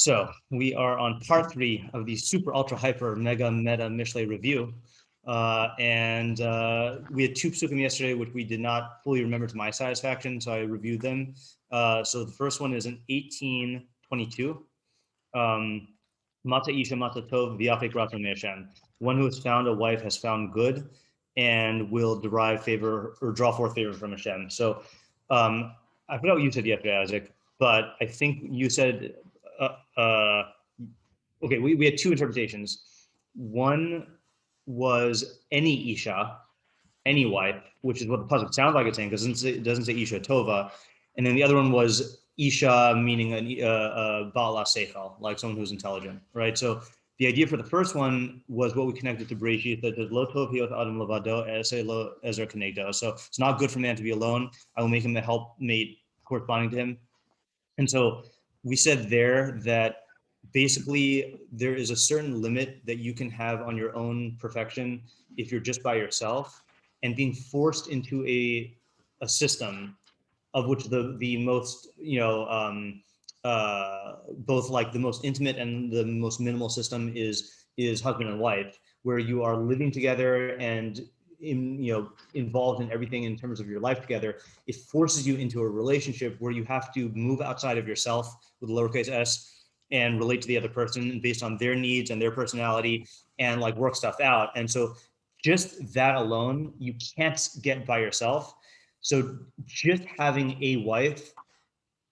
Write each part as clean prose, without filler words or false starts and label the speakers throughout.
Speaker 1: So we are on part 3 of the super ultra hyper mega meta Mishlei review. And we had 2 pesukim yesterday, which we did not fully remember to my satisfaction, so I reviewed them. So the first one is in 18:22. Mata isha mata tov v'yafek ratzon me'Hashem. One who has found a wife has found good and will derive favor or draw forth favor from Hashem. So I forgot what you said yesterday, Isaac, but I think you said, okay, we had 2 interpretations. One was any isha, any wife, which is what the pasuk sounds like it's saying, because it doesn't say isha tova. And then the other one was isha, meaning a ba'ala seichel, like someone who's intelligent, right? So the idea for the first one was what we connected to Bereshit, that lo tov hiyot adam levado esei lo ezer kenegdo. So it's not good for man to be alone. I will make him a helpmate corresponding to him. And so we said there that basically there is a certain limit that you can have on your own perfection if you're just by yourself, and being forced into a system of which the most, both like the most intimate and the most minimal system is husband and wife, where you are living together and involved in everything in terms of your life together. It forces you into a relationship where you have to move outside of yourself with lowercase s and relate to the other person based on their needs and their personality and like work stuff out. And so just that alone, you can't get by yourself. So just having a wife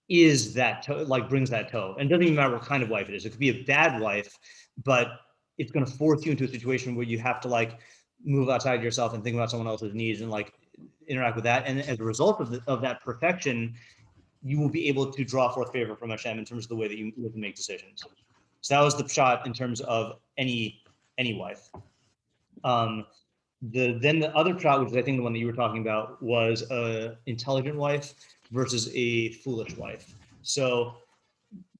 Speaker 1: is that brings that toe. And it doesn't even matter what kind of wife it is. It could be a bad wife, but it's going to force you into a situation where you have to like move outside yourself and think about someone else's needs and like interact with that. And as a result of that perfection, you will be able to draw forth favor from Hashem in terms of the way that you make decisions. So that was the shot in terms of any wife. Then the other shot, which is I think the one that you were talking about, was an intelligent wife versus a foolish wife. So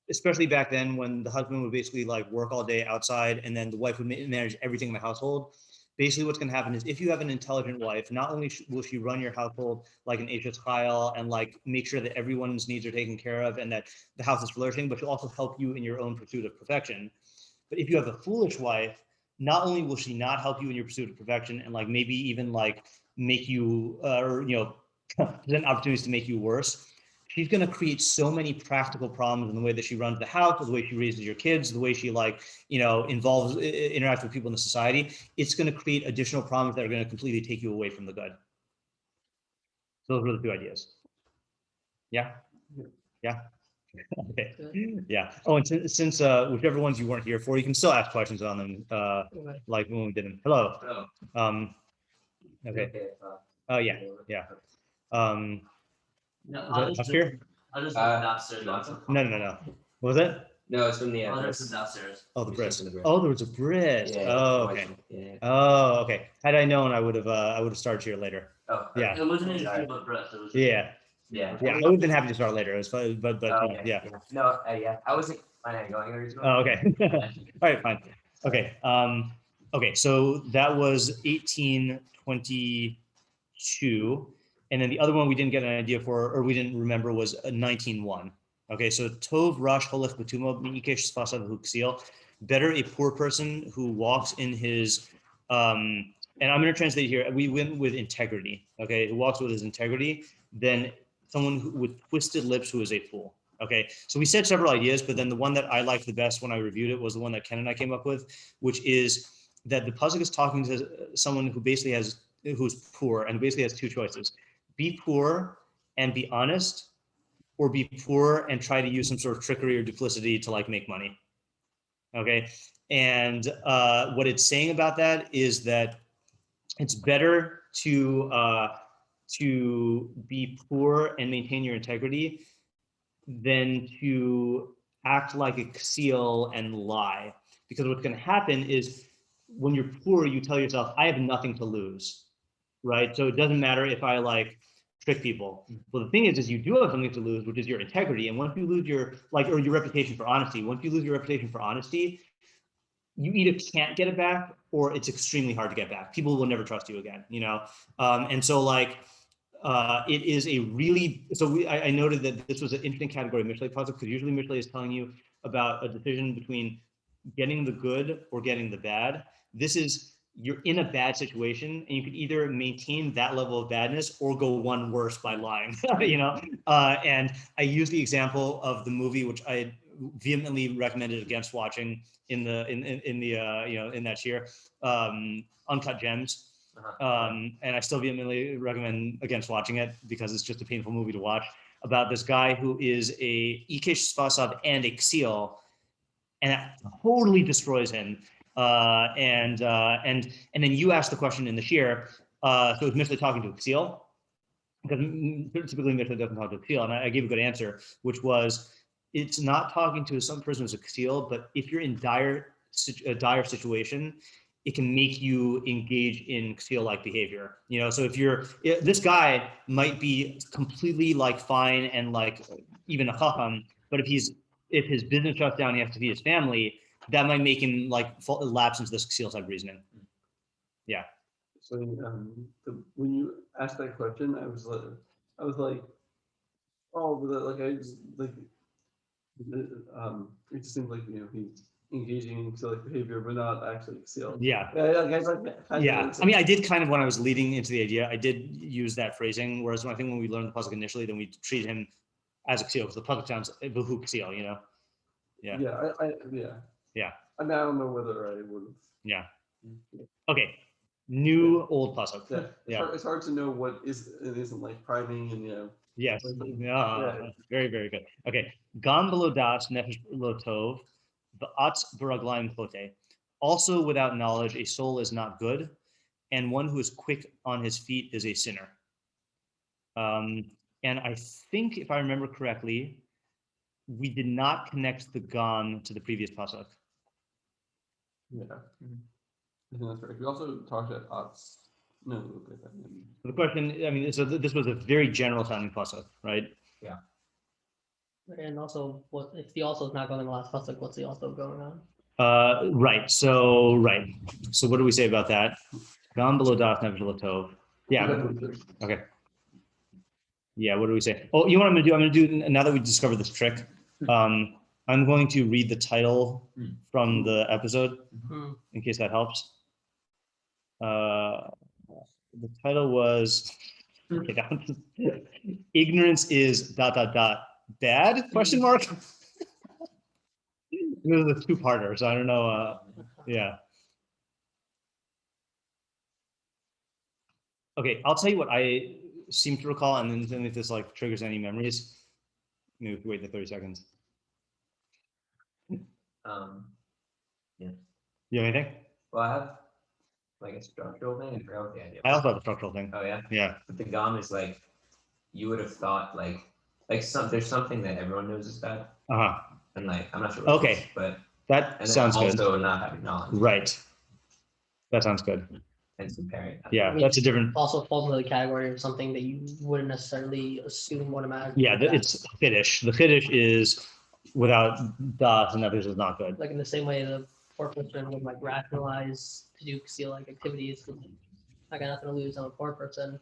Speaker 1: especially back then when the husband would basically like work all day outside and then the wife would manage everything in the household. Basically what's going to happen is if you have an intelligent wife, not only will she run your household like an Eshes Chayil and like make sure that everyone's needs are taken care of and that the house is flourishing, but she'll also help you in your own pursuit of perfection. But if you have a foolish wife, not only will she not help you in your pursuit of perfection and like maybe even like make you present opportunities to make you worse, she's going to create so many practical problems in the way that she runs the house, the way she raises your kids, the way she interacts with people in the society. It's going to create additional problems that are going to completely take you away from the good. So those were the 2 ideas. Yeah. Okay. Yeah. Oh, and since whichever ones you weren't here for, you can still ask questions on them, like when we did them. Hello. Okay. Oh yeah.
Speaker 2: No,
Speaker 1: upstairs?
Speaker 2: I'll just downstairs.
Speaker 1: No. What was it?
Speaker 2: No, it's from the there's downstairs.
Speaker 1: Oh, the bris. Oh, there was a bris.
Speaker 2: Yeah,
Speaker 1: oh, okay. Yeah. Oh, okay. Had I known, I would have started here later.
Speaker 2: Oh,
Speaker 1: yeah.
Speaker 2: It wasn't anything but bris.
Speaker 1: Yeah. I would have been happy to start later. It was fun, but
Speaker 2: okay.
Speaker 1: yeah.
Speaker 2: No, yeah. I wasn't planning on going.
Speaker 1: Oh, okay. All right, fine. Okay. Okay. So that was 18:22. And then the other one we didn't get an idea for, or we didn't remember, was 19:1. Okay, so Tov Rash Holech Betumo Miikesh Sfasav Huksil. Better a poor person who walks in his, and I'm going to translate here. We went with integrity. Okay, who walks with his integrity, than someone with twisted lips who is a fool. Okay, so we said several ideas, but then the one that I liked the best when I reviewed it was the one that Ken and I came up with, which is that the pasuk is talking to someone who basically who's poor and basically has 2 choices: be poor and be honest, or be poor and try to use some sort of trickery or duplicity to like make money. Okay. And what it's saying about that is that it's better to be poor and maintain your integrity than to act like a seal and lie. Because what's going to happen is when you're poor, you tell yourself, I have nothing to lose, right? So it doesn't matter if I like trick people. Well, the thing is you do have something to lose, which is your integrity. And once you lose your reputation for honesty, once you lose your reputation for honesty, you either can't get it back or it's extremely hard to get back. People will never trust you again, and so like it is a really, I noted that this was an interesting category of Mishlei pasuk, because usually Mishlei is telling you about a decision between getting the good or getting the bad. This is, you're in a bad situation and you could either maintain that level of badness or go one worse by lying, and I use the example of the movie, which I vehemently recommended against watching in the in that shiur, Uncut Gems. And I still vehemently recommend against watching it because it's just a painful movie to watch, about this guy who is a Ikish Spasav and a Ksiel, and that totally destroys him. And then you asked the question in the shiur, so it's Mishlei talking to a Ksiel, because typically Mishlei doesn't talk to a Ksiel, and I gave a good answer, which was, it's not talking to some person who's a Ksiel, but if you're in a dire situation, it can make you engage in Ksiel-like behavior. So this guy might be completely like fine and like even a chacham, but if his business shuts down, he has to feed his family, that might make him like lapse into this Ksiel-type reasoning. Yeah.
Speaker 3: So when you asked that question, I was like, oh, like I just like, it just seems like he's engaging in Ksiel behavior, but not actually Ksiel.
Speaker 1: Yeah.
Speaker 3: Guys like that.
Speaker 1: Yeah. I mean, I did kind of, when I was leading into the idea, I did use that phrasing. Whereas I think when we learned the pasuk initially, then we treated him as a Ksiel, because the pasuk sounds Vuhu Ksiel, Yeah.
Speaker 3: Yeah. I mean, I don't know whether I would have.
Speaker 1: Yeah. Okay. New old pasuk.
Speaker 3: Yeah. It's hard to know what is and isn't like priming and
Speaker 1: Yes. Very, very good. Okay. Gam below das nefesh lo tov, ba'atz baraglaim chote. Also, without knowledge, a soul is not good, and one who is quick on his feet is a sinner. And I think, if I remember correctly, we did not connect the gam to the previous pasuk.
Speaker 3: Yeah. I think that's right. We also talked about odds. No, okay.
Speaker 1: The question, I mean, so this was a very general sounding pasuk, right?
Speaker 2: Yeah.
Speaker 4: And also, what if the also is not going in the last pasuk? What's the also going on?
Speaker 1: Right. So what do we say about that? Gam below das nefesh lo tov. Yeah. Okay. Yeah. What do we say? Oh, you know what I'm gonna do? Now that we discovered this trick, I'm going to read the title from the episode in case that helps. The title was "Ignorance is ... bad?" Question mark. It was a two-parter, so I don't know. Yeah. Okay, I'll tell you what I seem to recall, and then if this like triggers any memories, maybe we can wait the 30 seconds.
Speaker 2: Yeah.
Speaker 1: You have anything?
Speaker 2: Well, I have like a structural thing. I forgot what the idea
Speaker 1: I
Speaker 2: was.
Speaker 1: also have a structural thing.
Speaker 2: Oh yeah.
Speaker 1: Yeah.
Speaker 2: But the gum is like, you would have thought like there's something that everyone knows is bad,
Speaker 1: Uh-huh.
Speaker 2: and like I'm not sure what it
Speaker 1: Okay.
Speaker 2: is, but
Speaker 1: That
Speaker 2: and
Speaker 1: sounds
Speaker 2: then
Speaker 1: good.
Speaker 2: also not having knowledge.
Speaker 1: Right. That sounds good.
Speaker 2: And comparing.
Speaker 1: Yeah,
Speaker 4: I mean,
Speaker 1: that's a different.
Speaker 4: Also falls into the category of something that you wouldn't necessarily assume automatically.
Speaker 1: Yeah, it's Kiddush. The Kiddush is without das and others is not good.
Speaker 4: Like in the same way the poor person would like rationalize to do Ksiel like activities. I got nothing to lose. I'm a poor person.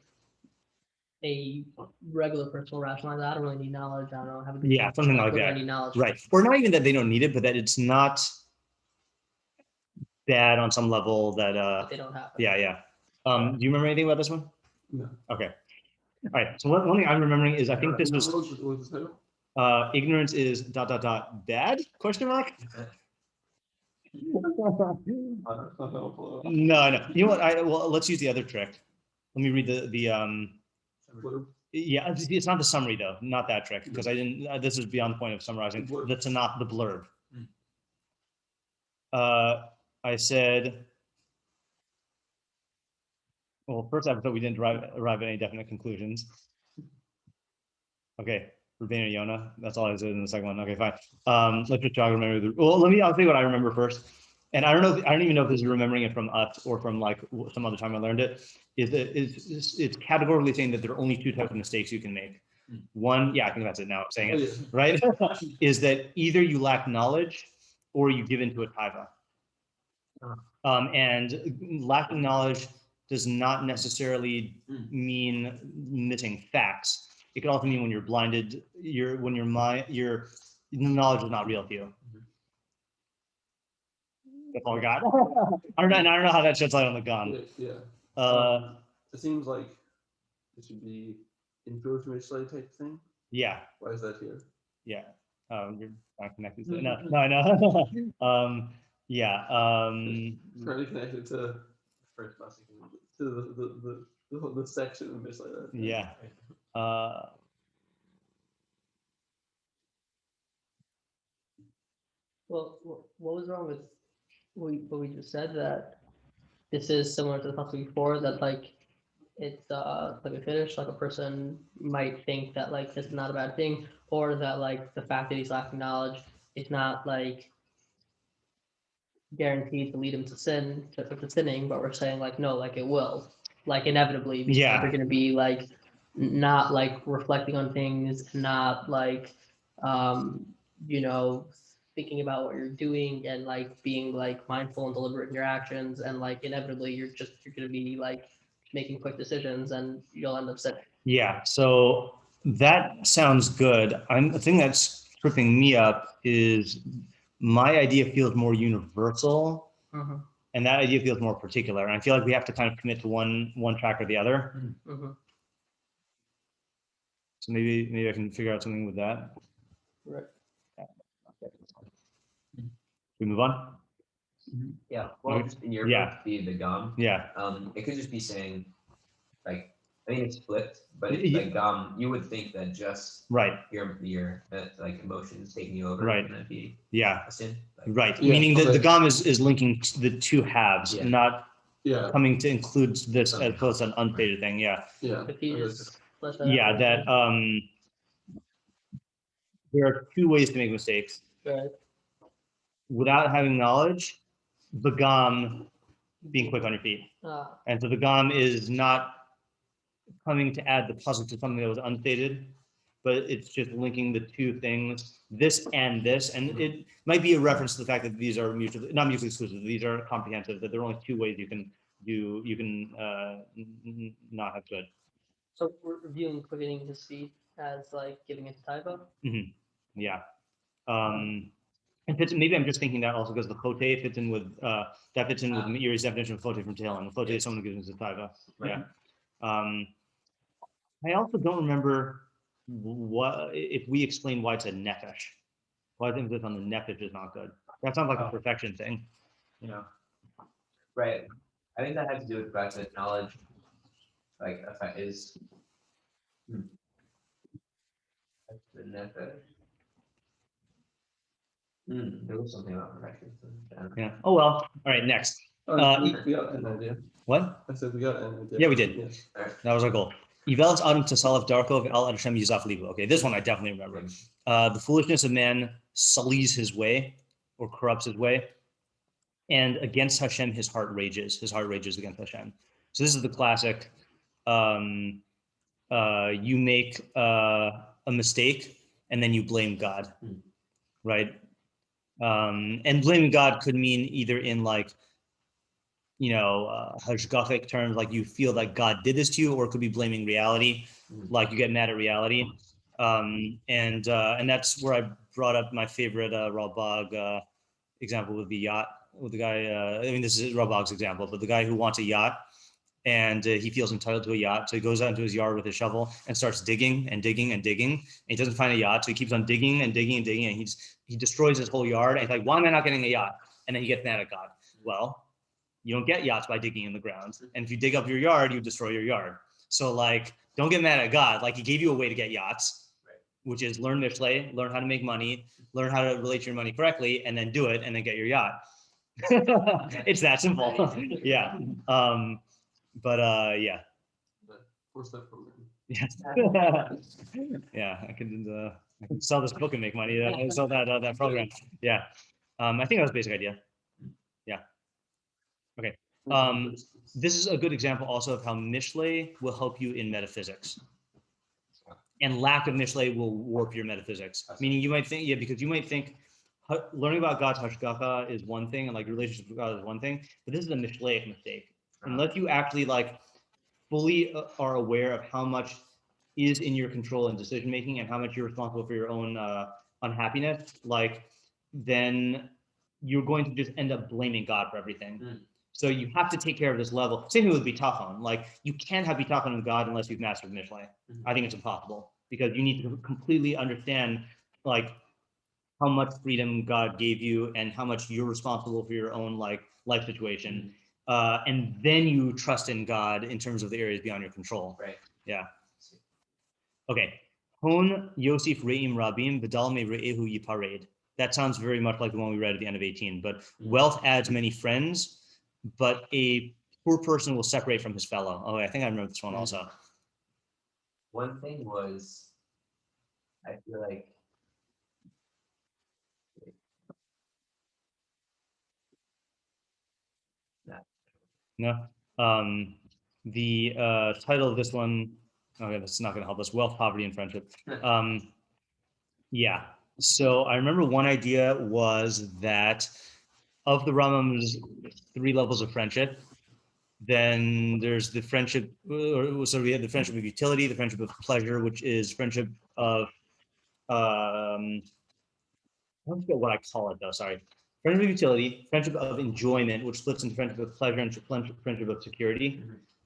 Speaker 4: A regular person will rationalize that. I don't really need knowledge. I don't have a good
Speaker 1: Yeah, something like
Speaker 4: what do I
Speaker 1: that.
Speaker 4: need knowledge.
Speaker 1: Right. Or not even that they don't need it, but that it's not bad on some level that
Speaker 4: But they don't have it.
Speaker 1: yeah. Do you remember anything about this one?
Speaker 3: No.
Speaker 1: Okay. All right. So one thing I'm remembering is I think this was
Speaker 3: What was the title?
Speaker 1: ignorance is ... bad? Question mark? No. You know what? Well, let's use the other trick. Let me read the yeah, it's not the summary though, not that trick, because I didn't. This is beyond the point of summarizing. The tanakh, the blurb. I said. Well, first episode we didn't arrive at any definite conclusions. Okay, Rabbeinu Yonah. That's all I said in the second one. Okay, fine. Let's just jog remember. Well, I'll tell you what I remember first. And I don't know. I don't even know if this is remembering it from us or from like some other time I learned it. It's categorically saying that there are only two types of mistakes you can make. One, yeah, I think that's it now. I'm saying it right. Is that either you lack knowledge or you give into a taiva. And lacking knowledge does not necessarily mean missing facts. It could also mean when you're blinded, the knowledge is not real to you. That's all I got. I don't know how that sheds light on the gum.
Speaker 3: Yeah. It seems like it should be intro to Mishlei type thing.
Speaker 1: Yeah.
Speaker 3: Why is that here?
Speaker 1: Yeah. You're not connected to it. No, I know. Yeah.
Speaker 3: Trying to connect it to first pasuk, to the section of Mishlei.
Speaker 1: Yeah.
Speaker 4: Well, what was wrong with what we just said, that this is similar to the pasuk before, that like it's like a finish, like a person might think that like this is not a bad thing, or that like the fact that he's lacking knowledge is not like guaranteed to lead him to sin, to sinning, but we're saying like no, like it will, like inevitably, because
Speaker 1: Yeah.
Speaker 4: they're gonna be like not like reflecting on things, not like you know, thinking about what you're doing and like being like mindful and deliberate in your actions, and like inevitably you're gonna be like making quick decisions and you'll end up sinning.
Speaker 1: Yeah. So that sounds good. The thing that's tripping me up is my idea feels more universal, and that idea feels more particular. And I feel like we have to kind of commit to one track or the other. So maybe I can figure out something with that.
Speaker 4: Right.
Speaker 1: We move on.
Speaker 2: Yeah. Well,
Speaker 1: Okay.
Speaker 2: just in your
Speaker 1: Yeah.
Speaker 2: be the gum.
Speaker 1: Yeah.
Speaker 2: It could just be saying, like, I mean, it's flipped, but it's
Speaker 1: Yeah.
Speaker 2: like you would think that just
Speaker 1: Right.
Speaker 2: your like emotions taking you over,
Speaker 1: Right.
Speaker 2: and that'd be
Speaker 1: Yeah.
Speaker 2: a sin. Like,
Speaker 1: Right.
Speaker 3: Yeah,
Speaker 1: Meaning that
Speaker 3: okay.
Speaker 1: the gum is linking the two halves,
Speaker 2: Yeah.
Speaker 1: not
Speaker 3: Yeah.
Speaker 1: coming to include this as opposed to an unstated thing. Yeah.
Speaker 3: Yeah.
Speaker 4: If you
Speaker 3: Okay.
Speaker 4: just flesh that
Speaker 1: Yeah.
Speaker 4: out.
Speaker 1: That there are two ways to make mistakes.
Speaker 4: Right.
Speaker 1: Without having knowledge, the gum being quick on your feet. And so the gum is not coming to add the pasuk to something that was unstated, but it's just linking the two things, this and this. And it might be a reference to the fact that these are not mutually exclusive. These are comprehensive, that there are only two ways you can not have good.
Speaker 4: So we're viewing quickening his feet as like giving it to typo.
Speaker 1: Yeah. And maybe I'm just thinking that also because the chote fits in with that fits in with Meiri's definition of chote from Tehillim. The chote is someone who gives us a taiva.
Speaker 2: Right.
Speaker 1: Yeah. I also don't remember if we explain why it's a nefesh. Why I think this on the nefesh is not good. That sounds like a perfection thing. You know.
Speaker 2: Right. I think that has to do with the fact that knowledge, like, is the nefesh. There was something about perfection.
Speaker 1: Yeah. Oh well. All right. Next.
Speaker 3: We got an idea.
Speaker 1: What?
Speaker 3: I said we got an idea.
Speaker 1: Yeah, we did.
Speaker 3: Yeah.
Speaker 1: That was our goal. Yivelis adam tasalaf darkov al Hashem yizaf libu. Okay, this one I definitely remember. The foolishness of man sullies his way or corrupts his way, and against Hashem his heart rages. His heart rages against Hashem. So this is the classic. You make a mistake and then you blame God, right? And blaming God could mean either in like, hashgachic terms, like you feel like God did this to you, or it could be blaming reality, like you get mad at reality. And that's where I brought up my favorite Ralbag example with the yacht, with the guy. I mean, this is Ralbag's example, but the guy who wants a yacht and he feels entitled to a yacht. So he goes out into his yard with a shovel and starts digging and digging and digging. And he doesn't find a yacht. So he keeps on digging and digging and digging. And he destroys his whole yard. And he's like, why am I not getting a yacht? And then he gets mad at God. Well, you don't get yachts by digging in the ground. And if you dig up your yard, you destroy your yard. So like, don't get mad at God. Like he gave you a way to get yachts, which is learn Mishlei, learn how to make money, learn how to relate your money correctly, and then do it, and then get your yacht. It's that simple. Yeah. Yeah.
Speaker 3: Four-step program.
Speaker 1: Yeah, I could sell this book and make money. Sell that program. Yeah. I think that was the basic idea. Yeah. Okay. This is a good example also of how Mishlei will help you in metaphysics. And lack of Mishlei will warp your metaphysics. Meaning you might think, because you might think learning about God's hashgacha is one thing, and like your relationship with God is one thing, but this is a Mishlei mistake. Unless you actually like fully are aware of how much is in your control in decision making and how much you're responsible for your own unhappiness, like then you're going to just end up blaming God for everything.
Speaker 2: Mm.
Speaker 1: So you have to take care of this level. Same thing with bitachon. Like you can't have bitachon in God unless you've mastered Mishlei.
Speaker 2: Mhm.
Speaker 1: I think it's impossible because you need to completely understand like how much freedom God gave you and how much you're responsible for your own like life situation. And then you trust in God in terms of the areas beyond your control.
Speaker 2: Right.
Speaker 1: Yeah. Okay. Hon Yosef Re'im Rabim Vidalme Re'ehu Yipared. That sounds very much like the one we read at the end of 18. But wealth adds many friends, but a poor person will separate from his fellow. Oh, I think I remember this one also.
Speaker 2: One thing was, I feel like
Speaker 1: No. The title of this one, okay, that's not going to help us. Wealth, poverty, and friendship. Yeah. So I remember one idea was that of the Rambam's 3 levels of friendship, then there's the friendship, so we have the friendship of utility, the friendship of pleasure, which is friendship of, I don't forget what I call it though, sorry. Friendship of utility, friendship of enjoyment, which splits into friendship of pleasure and friendship of security,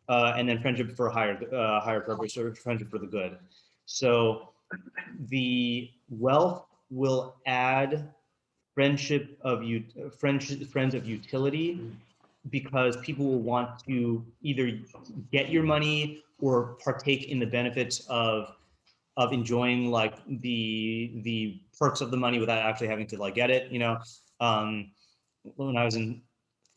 Speaker 1: and then friendship for higher purpose, or friendship for the good. So the wealth will add friends of utility, because people will want to either get your money or partake in the benefits of enjoying like the perks of the money without actually having to like get it. When I was in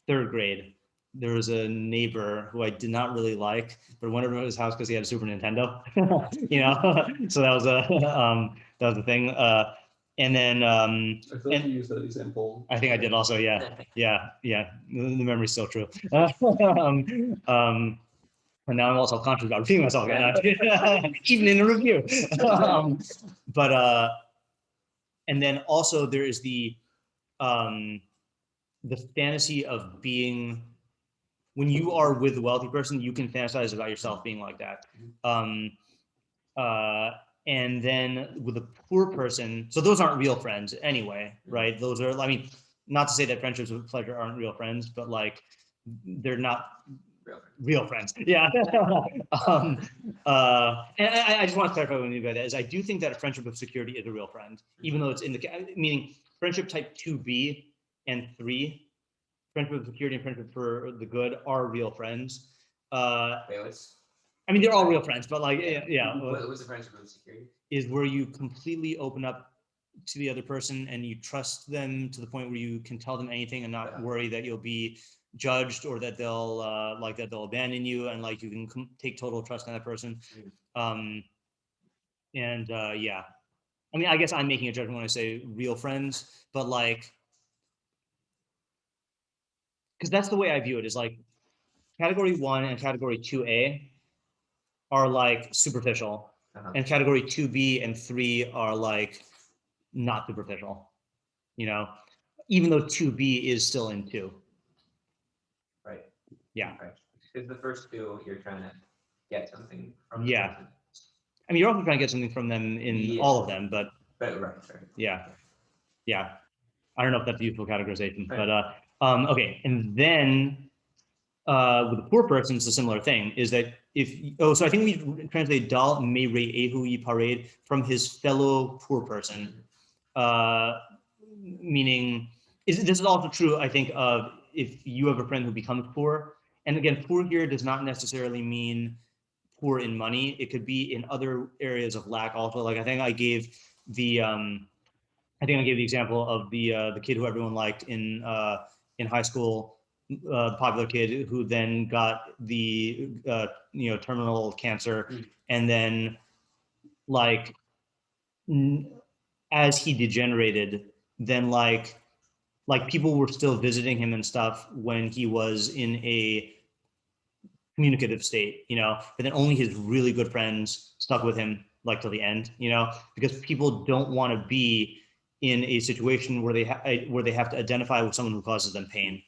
Speaker 1: 3rd grade, there was a neighbor who I did not really like, but I went over to his house because he had a Super Nintendo. So that was a thing. And then
Speaker 3: I feel like you used that example.
Speaker 1: I think I did also. Yeah. The memory's still true. And now I'm also conscious about repeating myself again, even in a review. And then also there is the fantasy of being, when you are with a wealthy person, you can fantasize about yourself being like that. And then with a poor person, so those aren't real friends anyway, right? Those are, I mean, not to say that friendships with pleasure aren't real friends, but like they're not real friends. Yeah. And I just want to clarify what I mean by that is I do think that a friendship of security is a real friend, even though it's in the, meaning friendship type 2B and 3, friendship of security and friendship for the good are real friends. I mean, they're all real friends, but like, yeah.
Speaker 2: What was the friendship of security?
Speaker 1: Is where you completely open up to the other person and you trust them to the point where you can tell them anything and not worry that you'll be judged or that they'll abandon you, and like you can take total trust in that person. Yeah, I mean, I guess I'm making a judgment when I say real friends, but like, because that's the way I view it, is like category 1 and category 2A are like superficial, and category 2B and 3 are like not superficial, even though 2B is still in 2.
Speaker 2: Right.
Speaker 1: Yeah.
Speaker 2: Right. Because the first 2, you're trying to get something from
Speaker 1: the person. I mean, you're also trying to get something from them in all of them, but
Speaker 2: right.
Speaker 1: Yeah. I don't know if that's a useful categorization,
Speaker 2: Right.
Speaker 1: but okay. And then with the poor person, it's a similar thing. Is that so I think we translate dal me re ehu yipared from his fellow poor person, meaning this is also true, I think, of if you have a friend who becomes poor. And again, poor here does not necessarily mean poor in money. It could be in other areas of lack also. Like I think I gave the example of the kid who everyone liked in high school, popular kid who then got the terminal cancer, and then like as he degenerated, then like people were still visiting him and stuff when he was in a communicative state, but then only his really good friends stuck with him like till the end, because people don't want to be in a situation where they have to identify with someone who causes them pain,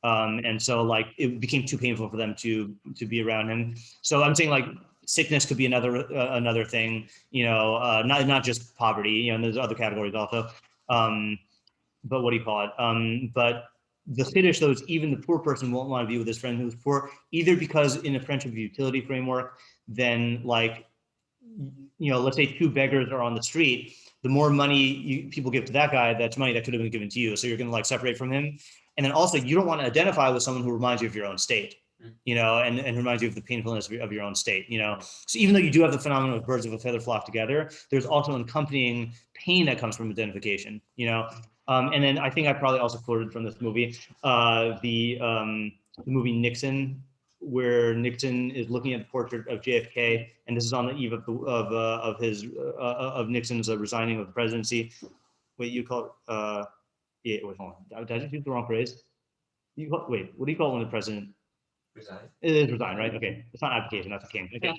Speaker 1: and so like it became too painful for them to be around him. So I'm saying like sickness could be another thing, not just poverty, and there's other categories also. but what do you call it? But the Kiddush, though, is even the poor person won't want to be with his friend who's poor, either because in a friendship utility framework, then like, let's say two beggars are on the street, the more money people give to that guy, that's money that could have been given to you. So you're going to like separate from him. And then also you don't want to identify with someone who reminds you of your own state, and reminds you of the painfulness of your own state, So even though you do have the phenomenon of birds of a feather flock together, there's also an accompanying pain that comes from identification, And then I think I probably also quoted from this movie, the movie Nixon, where Nixon is looking at the portrait of JFK, and this is on the eve of Nixon's resigning of the presidency. Wait, you call it? Yeah. Wait, hold on. Did I just use the wrong phrase? Wait, what do you call it when the president?
Speaker 2: Resign.
Speaker 1: It is resign, right? Okay, it's not abdication. That's a king. Okay.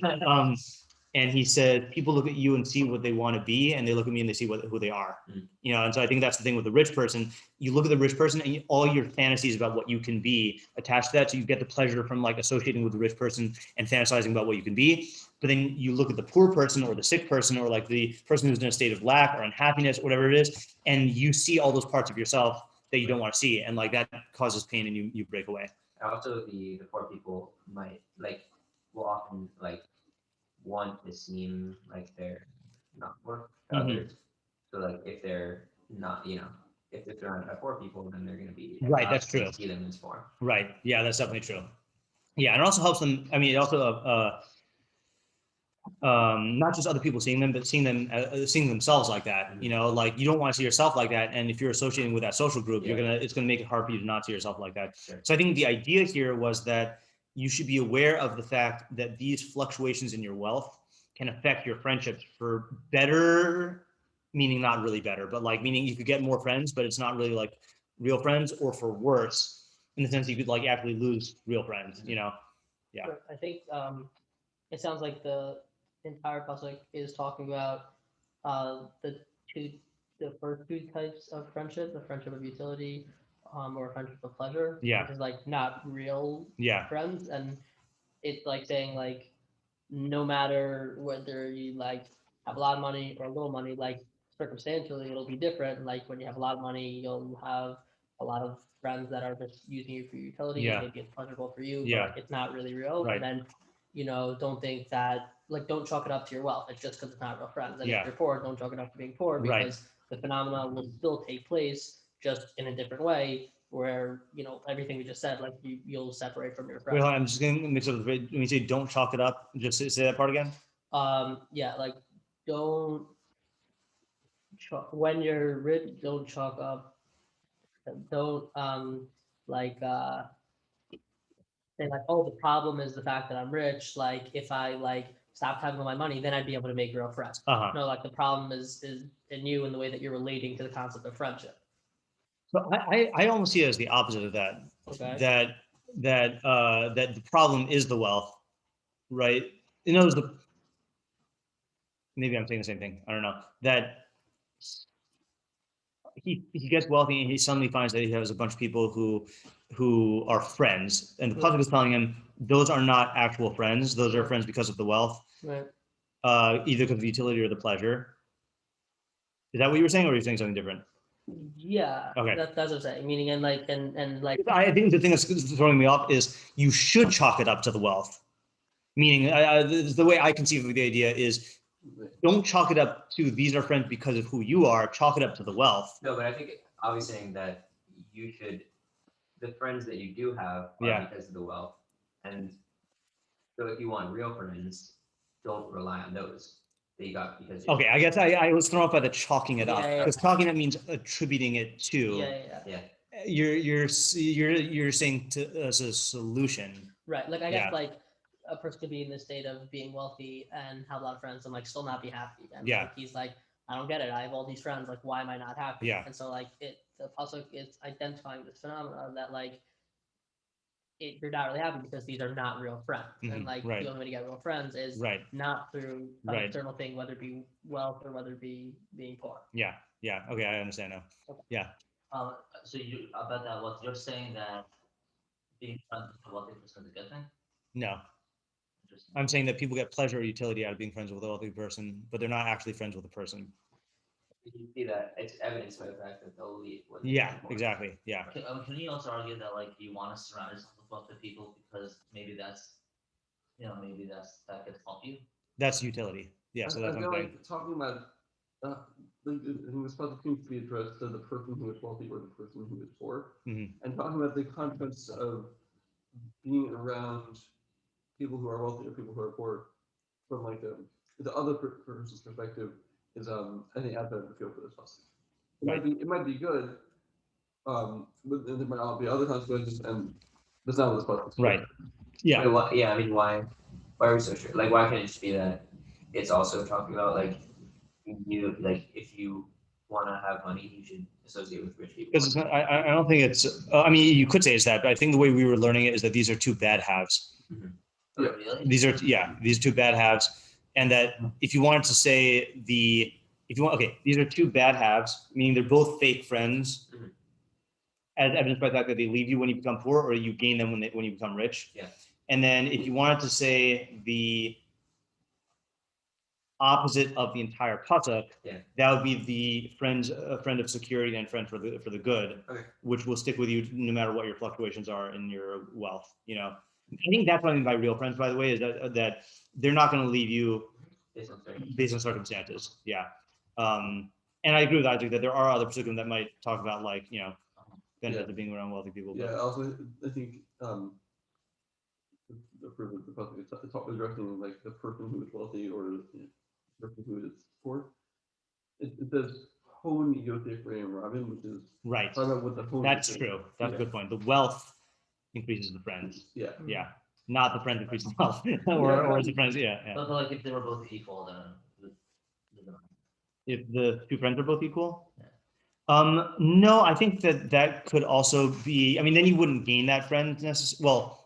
Speaker 1: And he said, people look at you and see what they want to be, and they look at me and they see who they are. And so I think that's the thing with the rich person. You look at the rich person, and all your fantasies about what you can be attached to that, so you get the pleasure from like associating with the rich person and fantasizing about what you can be. But then you look at the poor person or the sick person or like the person who's in a state of lack or unhappiness, whatever it is, and you see all those parts of yourself that you don't want to see, and like that causes pain, and you break away.
Speaker 2: Also, the poor people will often want to seem like they're not worth to others. So like if they're not, if they're surrounded by poor people, then they're going to be
Speaker 1: right. That's true.
Speaker 2: See them as poor.
Speaker 1: Right. Yeah, that's definitely true. Yeah, and it also helps them. I mean, it also not just other people seeing them, but seeing themselves like that. Like you don't want to see yourself like that, and if you're associating with that social group, it's gonna make it hard for you to not see yourself like that.
Speaker 2: Sure.
Speaker 1: So I think the idea here was that you should be aware of the fact that these fluctuations in your wealth can affect your friendships for better, meaning not really better, but like meaning you could get more friends, but it's not really like real friends, or for worse, in the sense you could like actually lose real friends. Yeah.
Speaker 4: I think it sounds like the entire pasuk is talking about the first two types of friendship, the friendship of utility, or friendship of pleasure,
Speaker 1: Yeah.
Speaker 4: which is like not real friends, and it's like saying like no matter whether you like have a lot of money or a little money, like circumstantially it'll be different. Like when you have a lot of money, you'll have a lot of friends that are just using you for utility. Maybe it's pleasurable for you, but it's not really real.
Speaker 1: Right.
Speaker 4: And then don't think that don't chalk it up to your wealth. It's just because it's not real friends. And if you're poor, don't chalk it up to being poor, because the phenomena will still take place just in a different way, where everything we just said, like you'll separate from your friends.
Speaker 1: Wait, I'm just gonna mix up when you say don't chalk it up. Just say that part again.
Speaker 4: Yeah, like don't when you're rich, don't chalk up. Don't like say like, oh, the problem is the fact that I'm rich. Like if I stopped having all my money, then I'd be able to make real friends. No, like the problem is in you and the way that you're relating to the concept of friendship.
Speaker 1: So I almost see it as the opposite of that.
Speaker 4: Okay.
Speaker 1: That the problem is the wealth, right? Maybe I'm saying the same thing. I don't know. That he gets wealthy and he suddenly finds that he has a bunch of people who are friends, and the pasuk is telling him those are not actual friends. Those are friends because of the wealth,
Speaker 4: Right.
Speaker 1: Either because of the utility or the pleasure. Is that what you were saying, or are you saying something different?
Speaker 4: Yeah.
Speaker 1: Okay.
Speaker 4: That's what I'm saying. Meaning and like.
Speaker 1: I think the thing that's throwing me off is you should chalk it up to the wealth. Meaning, the way I conceive of the idea is, don't chalk it up to these are friends because of who you are. Chalk it up to the wealth.
Speaker 2: No, but I think I was saying that the friends that you do have are because of the wealth, and so if you want real friends, don't rely on those that you got because.
Speaker 1: Okay, I guess I was thrown off by the chalking it up, because chalking it means attributing it to.
Speaker 4: Yeah.
Speaker 1: You're saying as a solution.
Speaker 4: Right. Like I guess like a person could be in the state of being wealthy and have a lot of friends and like still not be happy. And like he's like, I don't get it. I have all these friends. Like, why am I not happy?
Speaker 1: Yeah.
Speaker 4: And so like the pasuk is identifying this phenomenon that like you're not really happy because these are not real friends. And like the only way to get real friends is not through an external thing, whether it be wealth or whether it be being poor.
Speaker 1: Yeah. Okay, I understand now.
Speaker 4: Okay.
Speaker 1: Yeah.
Speaker 5: So you about that, what you're saying that being friends with a wealthy person is a good thing?
Speaker 1: No. I'm saying that people get pleasure or utility out of being friends with a wealthy person, but they're not actually friends with a person.
Speaker 2: You see that it's evidenced by the fact that they'll leave. when they
Speaker 1: Yeah,
Speaker 2: get bored.
Speaker 1: exactly. Yeah,
Speaker 5: Can you also argue that like you want to surround yourself with wealthy people because maybe that's maybe that could help you?
Speaker 1: that's utility. Yeah, so that's
Speaker 3: I
Speaker 1: what
Speaker 3: feel
Speaker 1: I'm saying.
Speaker 3: like talking about, like, I think this pasuk seems to be addressed to the person who is wealthy or the person who is poor,
Speaker 1: Mhm.
Speaker 3: and talking about the contrast of being around people who are wealthy or people who are poor from like the other person's perspective is I think outside of the field for this pasuk. It might be good, but there might not be other consequences, and that's not what this pasuk is for.
Speaker 1: Right. Yeah.
Speaker 2: Wait, what, yeah, I mean, why are we so sure? Like, why can't it just be that it's also talking about like you like if you want to have money, you should associate with rich people.
Speaker 1: Because it's not, I don't think it's. I mean, you could say it's that, but I think the way we were learning it is that these are two bad halves.
Speaker 2: Yeah.
Speaker 5: Oh, really?
Speaker 1: These are these are two bad halves, and that if you wanted to say these are two bad halves, meaning they're both fake friends,
Speaker 2: Mhm.
Speaker 1: as evidenced by the fact that they leave you when you become poor, or you gain them when you become rich.
Speaker 2: Yeah.
Speaker 1: And then if you wanted to say the opposite of the entire pasuk,
Speaker 2: Yeah.
Speaker 1: that would be the a friend of security and friend for the good,
Speaker 2: Okay.
Speaker 1: which will stick with you no matter what your fluctuations are in your wealth. I think that's what I mean by real friends, by the way, is that they're not going to leave you based on circumstances. Yeah. And I agree with Isaac that there are other pesukim that might talk about like benefits of being around wealthy people. But
Speaker 3: Yeah, also I think the pasuk is addressing like the person who is wealthy or the person who is poor. It says hone yotef Rabin, which is
Speaker 1: right,
Speaker 3: talking about what the hone.
Speaker 1: that's
Speaker 3: is.
Speaker 1: true. That's
Speaker 3: Yeah.
Speaker 1: a good point. The wealth increases the friends.
Speaker 3: Yeah.
Speaker 1: Yeah, not the friends increase the wealth, or is the friends? Yeah.
Speaker 5: But like if they were both equal, then
Speaker 1: If the two friends are both equal.
Speaker 5: Yeah.
Speaker 1: No, I think that could also be. I mean, then you wouldn't gain that friend necessarily. Well,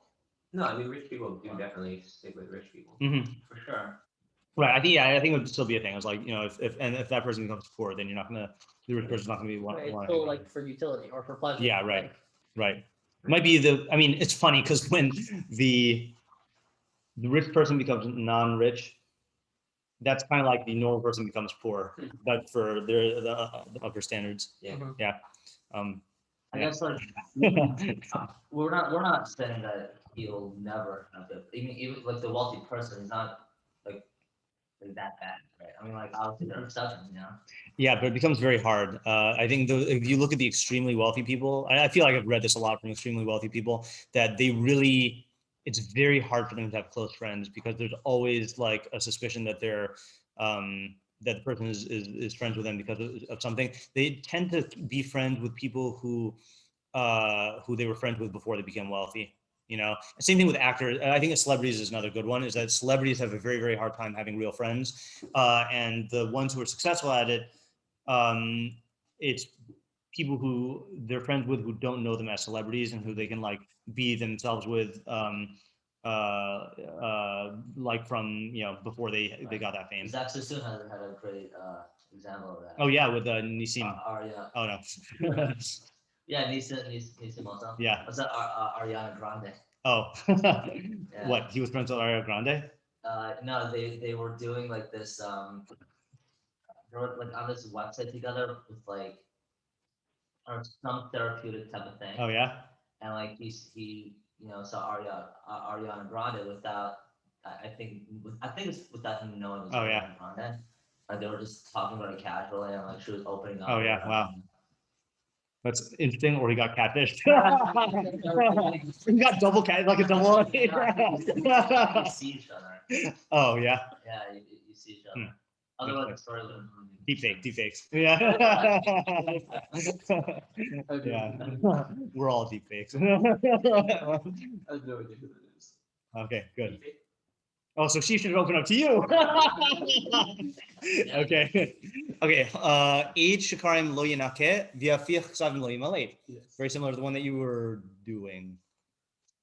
Speaker 2: No, I mean, rich people do definitely stick with rich people.
Speaker 5: for sure.
Speaker 1: right. I think it would still be a thing. It's like if that person becomes poor, then you're not gonna the rich person's not gonna be one.
Speaker 4: Right, it's still like for utility or for pleasure.
Speaker 1: Yeah, right.
Speaker 4: like,
Speaker 1: Right. Might be I mean, it's funny because when the rich person becomes non-rich, that's kind of like the normal person becomes poor, but for the upper standards.
Speaker 2: Yeah.
Speaker 4: Mhm.
Speaker 1: Yeah.
Speaker 5: I
Speaker 1: Yeah.
Speaker 5: guess like we're not saying that he'll never have it. Even like the wealthy person is not like that bad, right? I mean, like obviously there are exceptions,
Speaker 1: Yeah, but it becomes very hard. I think if you look at the extremely wealthy people, I feel like I've read this a lot from extremely wealthy people, that it's very hard for them to have close friends because there's always like a suspicion that that the person is friends with them because of something. They tend to be friends with people who they were friends with before they became wealthy. Same thing with actors. I think celebrities is another good one. Is that celebrities have a very, very hard time having real friends, and the ones who are successful at it, it's people who they're friends with who don't know them as celebrities and who they can like be themselves with, like from before they got that fame.
Speaker 5: Zach Sassoon had a great example of that.
Speaker 1: Oh yeah, with Nissim.
Speaker 5: Arya.
Speaker 1: Oh no.
Speaker 5: Yeah, Nissim also.
Speaker 1: Yeah.
Speaker 5: What's that? Ariana Grande.
Speaker 1: Oh.
Speaker 5: Yeah.
Speaker 1: What? He was friends with Ariana Grande?
Speaker 5: No, they were doing like this. They were like on this website together with like or some therapeutic type of thing.
Speaker 1: Oh yeah.
Speaker 5: And like he saw Ariana Grande without I think it's without him knowing it was
Speaker 1: Oh, yeah.
Speaker 5: Ariana Grande. Like they were just talking about it casually and like she was opening up.
Speaker 1: Oh, yeah,
Speaker 5: about,
Speaker 1: wow. That's interesting. Or he got catfished. He got double cat, like a double.
Speaker 5: you see each other.
Speaker 1: Oh yeah.
Speaker 5: Yeah, you see each other. Otherwise, the story would.
Speaker 1: Deep fakes. Yeah. Yeah. We're all deep fakes.
Speaker 3: I have no idea who that is.
Speaker 1: Okay, good. Oh, so she should open up to you. Okay. Okay. Age shikarim lo yanake v'afich ksavim lo yimalei.
Speaker 3: Yes.
Speaker 1: Very similar to the one that you were doing,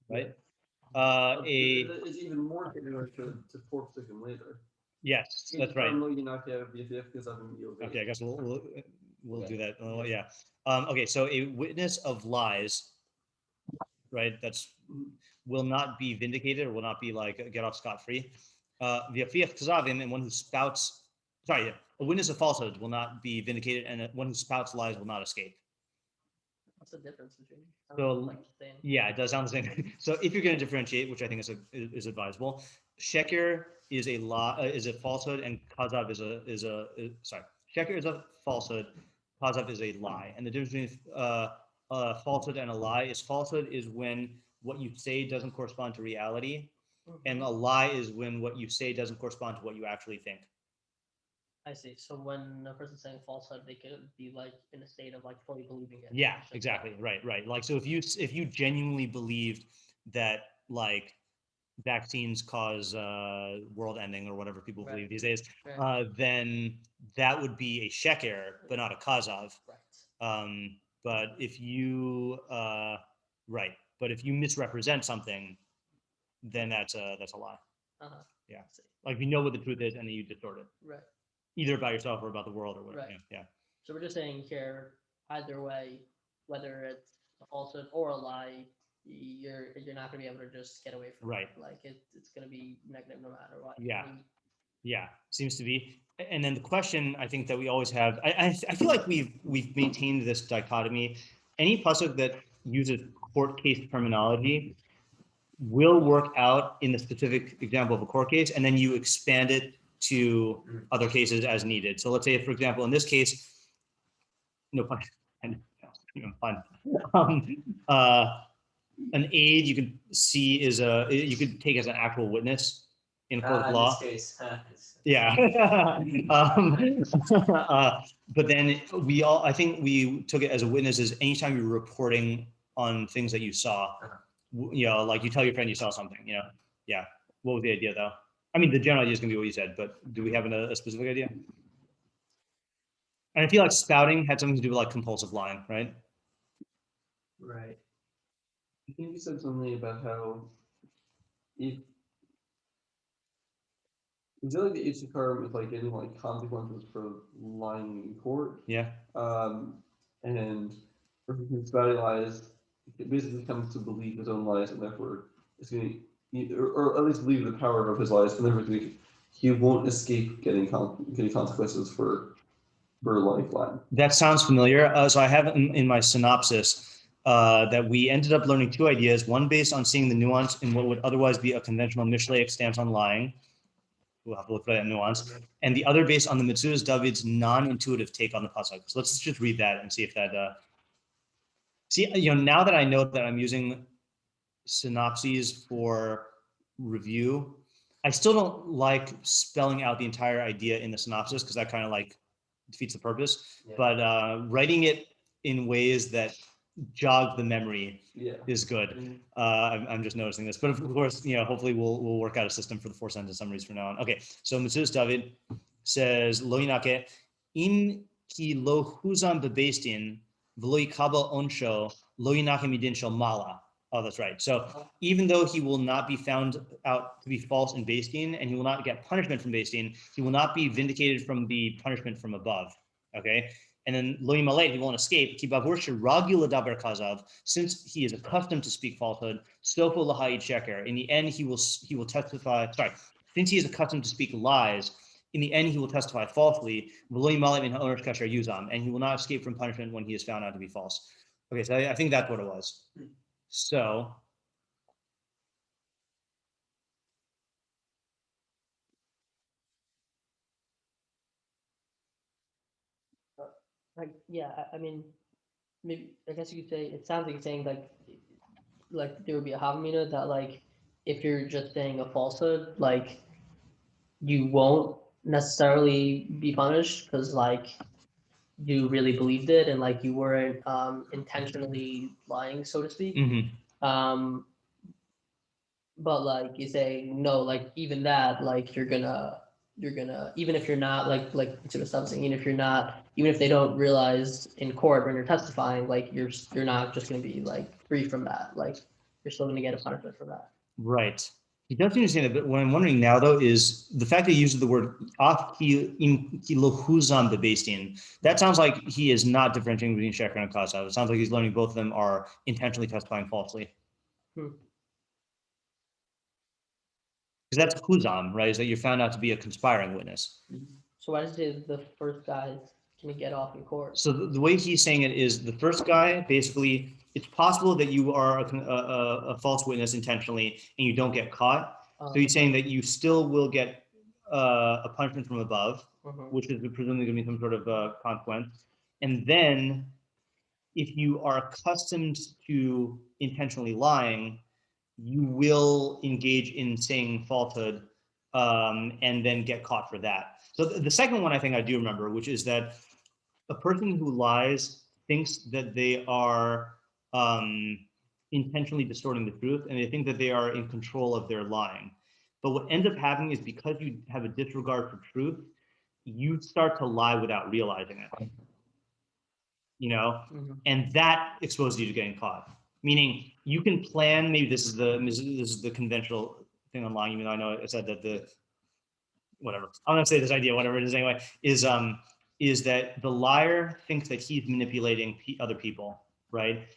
Speaker 1: right?
Speaker 3: It's even more similar to four pesukim later.
Speaker 1: Yes, that's right.
Speaker 3: Okay.
Speaker 1: Okay, I guess we'll do that. Yeah. Okay, so a witness of lies, right? Will not be vindicated or will not be like get off scot-free. V'afiach kazavim, and one who spouts sorry, a witness of falsehood will not be vindicated, and one who spouts lies will not escape.
Speaker 4: What's the difference between?
Speaker 1: So,
Speaker 4: like the same.
Speaker 1: Yeah, it does sound the same. So if you're going to differentiate, which I think is advisable, sheker is a lie, is a falsehood, and kazav sorry, sheker is a falsehood, kazav is a lie, and the difference between a falsehood and a lie is falsehood is when what you say doesn't correspond to reality, and a lie is when what you say doesn't correspond to what you actually think.
Speaker 4: I see. So when a person's saying falsehood, they could be like in a state of like fully believing it.
Speaker 1: Yeah, exactly. Right. Like, so if you genuinely believed that like vaccines cause world ending or whatever people believe these days, then that would be a sheker, but not a kazav.
Speaker 4: Right.
Speaker 1: But if you but if you misrepresent something, then that's a lie.
Speaker 4: Uh-huh.
Speaker 1: Yeah.
Speaker 4: I see.
Speaker 1: Like, you know what the truth is, and then you distort it,
Speaker 4: Right.
Speaker 1: either about yourself or about the world or whatever.
Speaker 4: Right.
Speaker 1: Yeah.
Speaker 4: So we're just saying here, either way, whether it's a falsehood or a lie, you're not gonna be able to just get away from
Speaker 1: Right.
Speaker 4: it. Like it's gonna be negative no matter what.
Speaker 1: Yeah. Yeah, seems to be. And then the question I think that we always have, I feel like we've maintained this dichotomy. Any pasuk that uses court case terminology will work out in the specific example of a court case, and then you expand it to other cases as needed. So let's say, for example, in this case, no pun, an aide you could see is you could take as an actual witness in a court of law.
Speaker 2: In this case,
Speaker 1: Yeah. But then I think we took it as a witness as anytime you're reporting on things that you saw, like you tell your friend you saw something, yeah. What was the idea though? I mean, the general idea is gonna be what you said, but do we have a specific idea? And I feel like spouting had something to do with like compulsive lying, right?
Speaker 3: Right. I think you said something about how if is it like the Ishikar with like getting like consequences for lying in court?
Speaker 1: Yeah.
Speaker 3: And for spouting lies, it basically comes to believe his own lies, and therefore it's going to, or at least believe the power of his lies, and therefore he won't escape getting consequences for like lying.
Speaker 1: That sounds familiar. So I have in my synopsis that we ended up learning two ideas, one based on seeing the nuance in what would otherwise be a conventional Mishlei stance on lying. We'll have to look for that nuance. And the other based on the Metzudas David's non-intuitive take on the pasuk. So let's just read that and see if that, now that I know that I'm using synopses for review, I still don't like spelling out the entire idea in the synopsis because that kind of like defeats the purpose.
Speaker 2: Yeah.
Speaker 1: But writing it in ways that jog the memory is good. I'm just noticing this, but of course, hopefully we'll work out a system for the 4-sentence summaries from now on. Okay, so Metzudas David says, "Lo yinake in ki lo huzam bebeistin v'lo yikabel onsho lo yinake midin shel mala." Oh, that's right. So even though he will not be found out to be false in Beis Din, and he will not get punishment from Beis Din, he will not be vindicated from the punishment from above. Okay. And then lo yimaleh, he won't escape. Ki bavur sheragiu l'daber kazav, since he is accustomed to speak falsehood. Sofo lahayid sheker. In the end, he will testify. Sorry, since he is accustomed to speak lies, in the end he will testify falsely. V'lo yimaleh min ha'onesh kasher yuzam, and he will not escape from punishment when he is found out to be false. Okay, so I think that's what it was. So.
Speaker 4: Like, yeah, I mean, maybe I guess you could say it sounds like you're saying like there would be a havamina that like if you're just saying a falsehood, like you won't necessarily be punished because like you really believed it and like you weren't intentionally lying, so to speak. But like you say no, like even that, like you're gonna even if you're not like sort of something, even if they don't realize in court when you're testifying, like you're not just gonna be like free from that, like you're still gonna get a punishment for that.
Speaker 1: Right. He does understand it, but what I'm wondering now though is the fact that he uses the word af kilohuzam bebeistin. That sounds like he is not differentiating between sheker and kazav. It sounds like he's learning both of them are intentionally testifying falsely. Because that's huzam, right? Is that you're found out to be a conspiring witness.
Speaker 4: So why does it the first guy can get off in court?
Speaker 1: So the way he's saying it is the first guy, basically, it's possible that you are a false witness intentionally and you don't get caught. So he's saying that you still will get a punishment from above, which is presumably going to be some sort of consequence. And then if you are accustomed to intentionally lying, you will engage in saying falsehood and then get caught for that. So the second one I think I do remember, which is that a person who lies thinks that they are intentionally distorting the truth, and they think that they are in control of their lying. But what ends up happening is because you have a disregard for truth, you start to lie without realizing it. You know, and that exposes you to getting caught. Meaning, you can plan. Maybe this is the conventional thing on lying. Even though I know I said that the whatever I'm gonna say this idea, whatever it is anyway, is that the liar thinks that he's manipulating other people, right?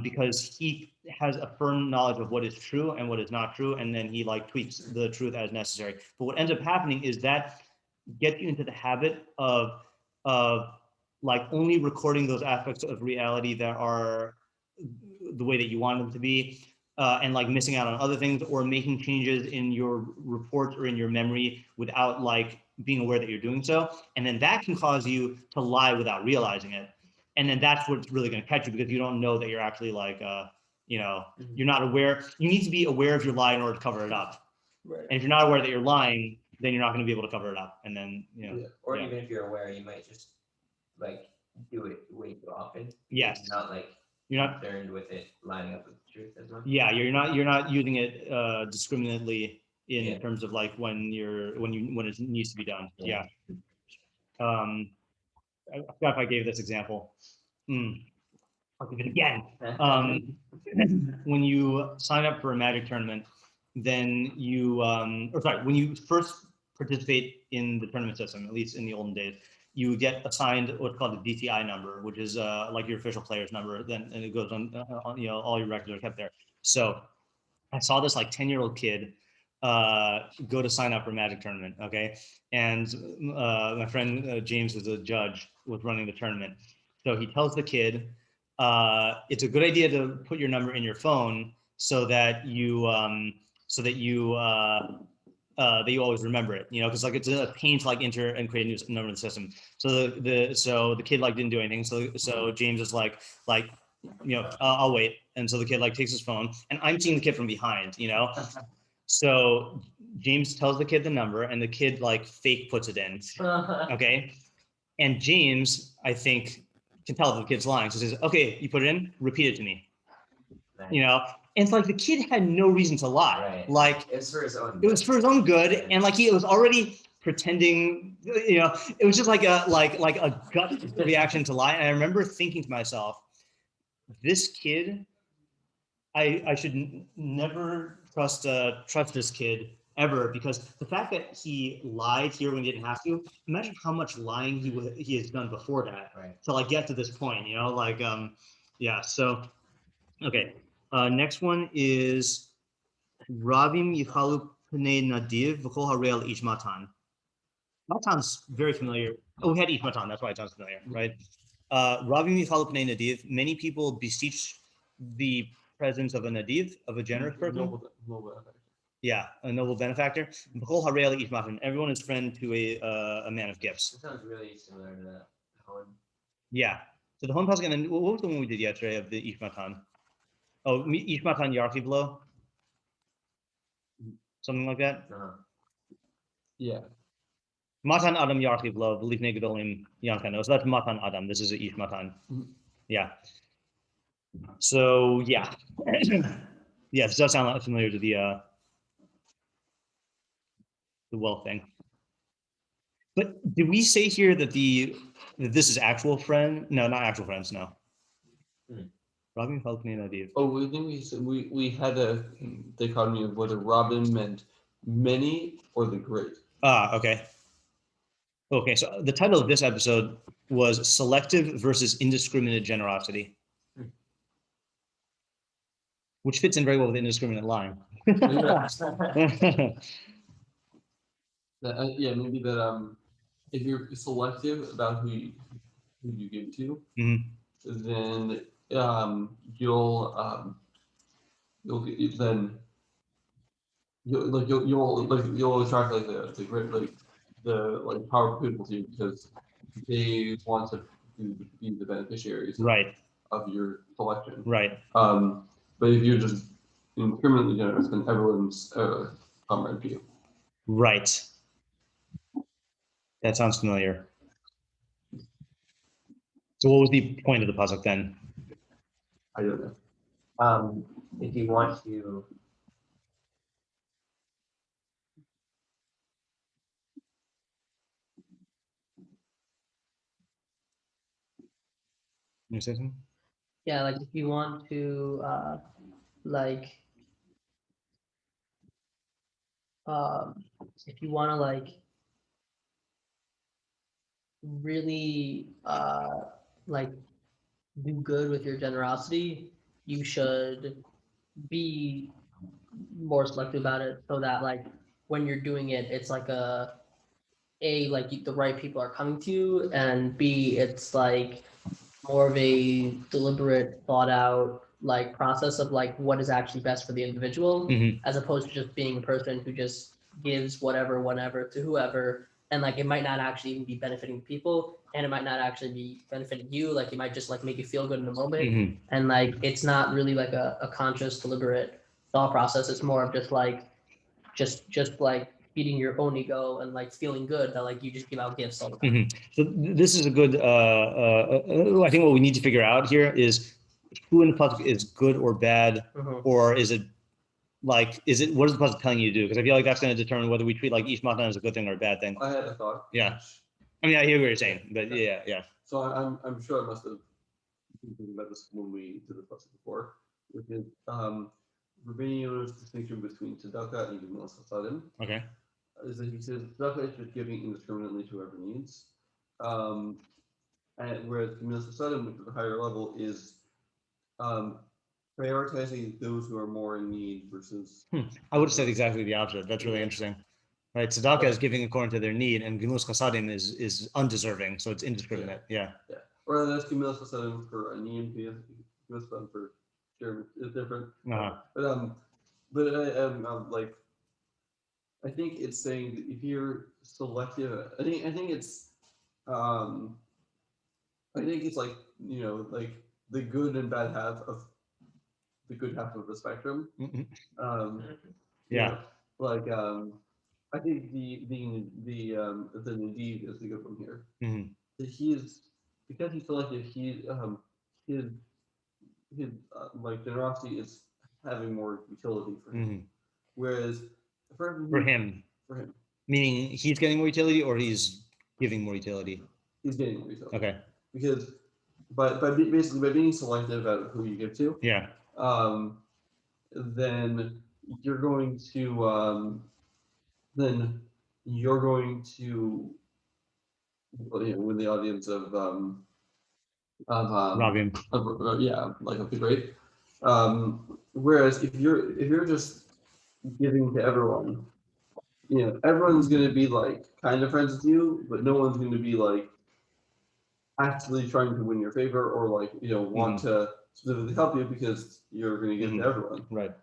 Speaker 1: Because he has a firm knowledge of what is true and what is not true, and then he like tweaks the truth as necessary. But what ends up happening is that gets you into the habit of like only recording those aspects of reality that are the way that you want them to be, and like missing out on other things or making changes in your reports or in your memory without like being aware that you're doing so. And then that can cause you to lie without realizing it. And then that's what's really going to catch you because you don't know that you're actually like, you're not aware. You need to be aware of your lie in order to cover it up.
Speaker 4: Right.
Speaker 1: And if you're not aware that you're lying, then you're not going to be able to cover it up. And then,
Speaker 2: Or even if you're aware, you might just like do it way too often.
Speaker 1: Yes.
Speaker 2: Not like
Speaker 1: you're not
Speaker 2: concerned with it lining up with the truth as much.
Speaker 1: Yeah, you're not using it discriminately in terms of like when it needs to be done. Yeah. I forgot if I gave this example. I'll give it again. When you sign up for a Magic tournament, then when you first participate in the tournament system, at least in the olden days, you get assigned what's called a DTI number, which is like your official player's number. Then and it goes on, all your records are kept there. So I saw this like 10-year-old kid go to sign up for a Magic tournament. Okay, and my friend James was a judge, was running the tournament. So he tells the kid, it's a good idea to put your number in your phone so that you always remember it, because like it's a pain to like enter and create a new number in the system. So the kid like didn't do anything. So James is like I'll wait. And so the kid like takes his phone, and I'm seeing the kid from behind, So James tells the kid the number, and the kid like fake puts it in. Okay. And James, I think, can tell that the kid's lying. So he says, okay, you put it in, repeat it to me.
Speaker 2: Nice.
Speaker 1: And it's like the kid had no reason to lie.
Speaker 2: Right.
Speaker 1: Like
Speaker 2: it's for his own.
Speaker 1: It was for his own good, and like he was already pretending. It was just like a gut reaction to lie. And I remember thinking to myself, this kid, I should never trust this kid ever, because the fact that he lied here when he didn't have to, imagine how much lying he has done before that,
Speaker 2: right,
Speaker 1: to like get to this point, so okay. Next one is Rabim Yichalu Pnei Nadiv V'Kol Harei Ish Matan. Matan's very familiar. Oh, we had Ish Matan, that's why it sounds familiar, right? Rabim Yichalu Pnei Nadiv, many people beseech the presence of a Nadiv, of a generous person.
Speaker 3: Noble benefactor.
Speaker 1: Yeah, a noble benefactor. V'Kol Harei Ish Matan, everyone is friend to a man of gifts.
Speaker 2: That sounds really similar to the Hon.
Speaker 1: Yeah. So the Hon pasuk, and then what was the one we did yesterday of the Ish Matan? Oh, Ish Matan Yarchiv Lo? Something like that?
Speaker 3: Yeah.
Speaker 1: Matan Adam Yarchiv Lo, V'Lifnei Gedolim Yankano. So that's Matan Adam. This is a Ish Matan. Yeah. So yeah. Yeah, this does sound familiar to the wealth thing. But did we say here that this is actual friend? No, not actual friends, no. Robin Falcone Nadiv.
Speaker 3: Oh, I think we had a dichotomy of whether Robin meant many or the great.
Speaker 1: Okay. Okay, so the title of this episode was Selective versus Indiscriminate Generosity, which fits in very well with indiscriminate lying.
Speaker 3: Yeah, maybe that if you're selective about who you give to,
Speaker 1: Mhm.
Speaker 3: then then you'll attract like the great the like powerful people to you because they want to be the beneficiaries
Speaker 1: Right.
Speaker 3: of your selection.
Speaker 1: Right.
Speaker 3: But if you're just indiscriminately generous, then everyone's comrade to you.
Speaker 1: Right. That sounds familiar. So what was the point of the pasuk then?
Speaker 3: I don't know.
Speaker 2: If you want to,
Speaker 1: You say something?
Speaker 4: Yeah, like if you want to like if you want to like really like do good with your generosity, you should be more selective about it so that like when you're doing it, it's like like the right people are coming to you, and B, it's like more of a deliberate, thought out like process of like what is actually best for the individual,
Speaker 1: Mhm.
Speaker 4: as opposed to just being a person who just gives whatever, whenever to whoever, and like it might not actually even be benefiting people, and it might not actually be benefiting you. Like it might just like make you feel good in the moment,
Speaker 1: Mhm.
Speaker 4: and like it's not really like a conscious, deliberate thought process. It's more of just like just like feeding your own ego and like feeling good that like you just give out gifts all the time.
Speaker 1: Mhm. So this is a good. I think what we need to figure out here is who in the pasuk is good or bad, or is it like what is the pasuk telling you to do? Because I feel like that's going to determine whether we treat like each matan as a good thing or a bad thing.
Speaker 3: I had a thought.
Speaker 1: Yeah. I mean, I hear what you're saying, but yeah.
Speaker 3: So I'm sure I must have been thinking about this when we did the lesson before, which is Rabbeinu distinction between tzedakah and gemilas chasadim.
Speaker 1: Okay.
Speaker 3: Is that he says tzedakah is just giving indiscriminately to whoever needs, and whereas gemilas chasadim, which is a higher level, is prioritizing those who are more in need versus.
Speaker 1: I would have said exactly the opposite. That's really
Speaker 3: Yeah.
Speaker 1: interesting. Right, tzedakah is giving according to their need, and gemilas chasadim is undeserving, so it's indiscriminate. Yeah.
Speaker 3: Yeah. Or that's gemilas chasadim for a need, gemilas chasadim for shiurim is different.
Speaker 1: Uh-huh.
Speaker 3: But like I think it's saying that if you're selective, um I think it's like like the good and bad half of the good half of the spectrum.
Speaker 1: Mhm.
Speaker 3: Um, you
Speaker 1: Yeah.
Speaker 3: know, like I think the Nadeed is the good one here.
Speaker 1: Mhm.
Speaker 3: That he's because he's selective. His his like generosity is having more utility for him,
Speaker 1: Mhm.
Speaker 3: whereas for
Speaker 1: For him, meaning he's getting more utility, or he's giving more utility.
Speaker 3: he's getting more utility.
Speaker 1: Okay.
Speaker 3: Because basically by being selective about who you give to,
Speaker 1: Yeah.
Speaker 3: then you're going to then you're going to win the audience
Speaker 1: Robin.
Speaker 3: yeah, like of the great. Whereas if you're just giving to everyone, everyone's gonna be like kind of friends with you, but no one's gonna be like actively trying to win your favor or like want to specifically help you because you're gonna give to everyone.
Speaker 1: Right.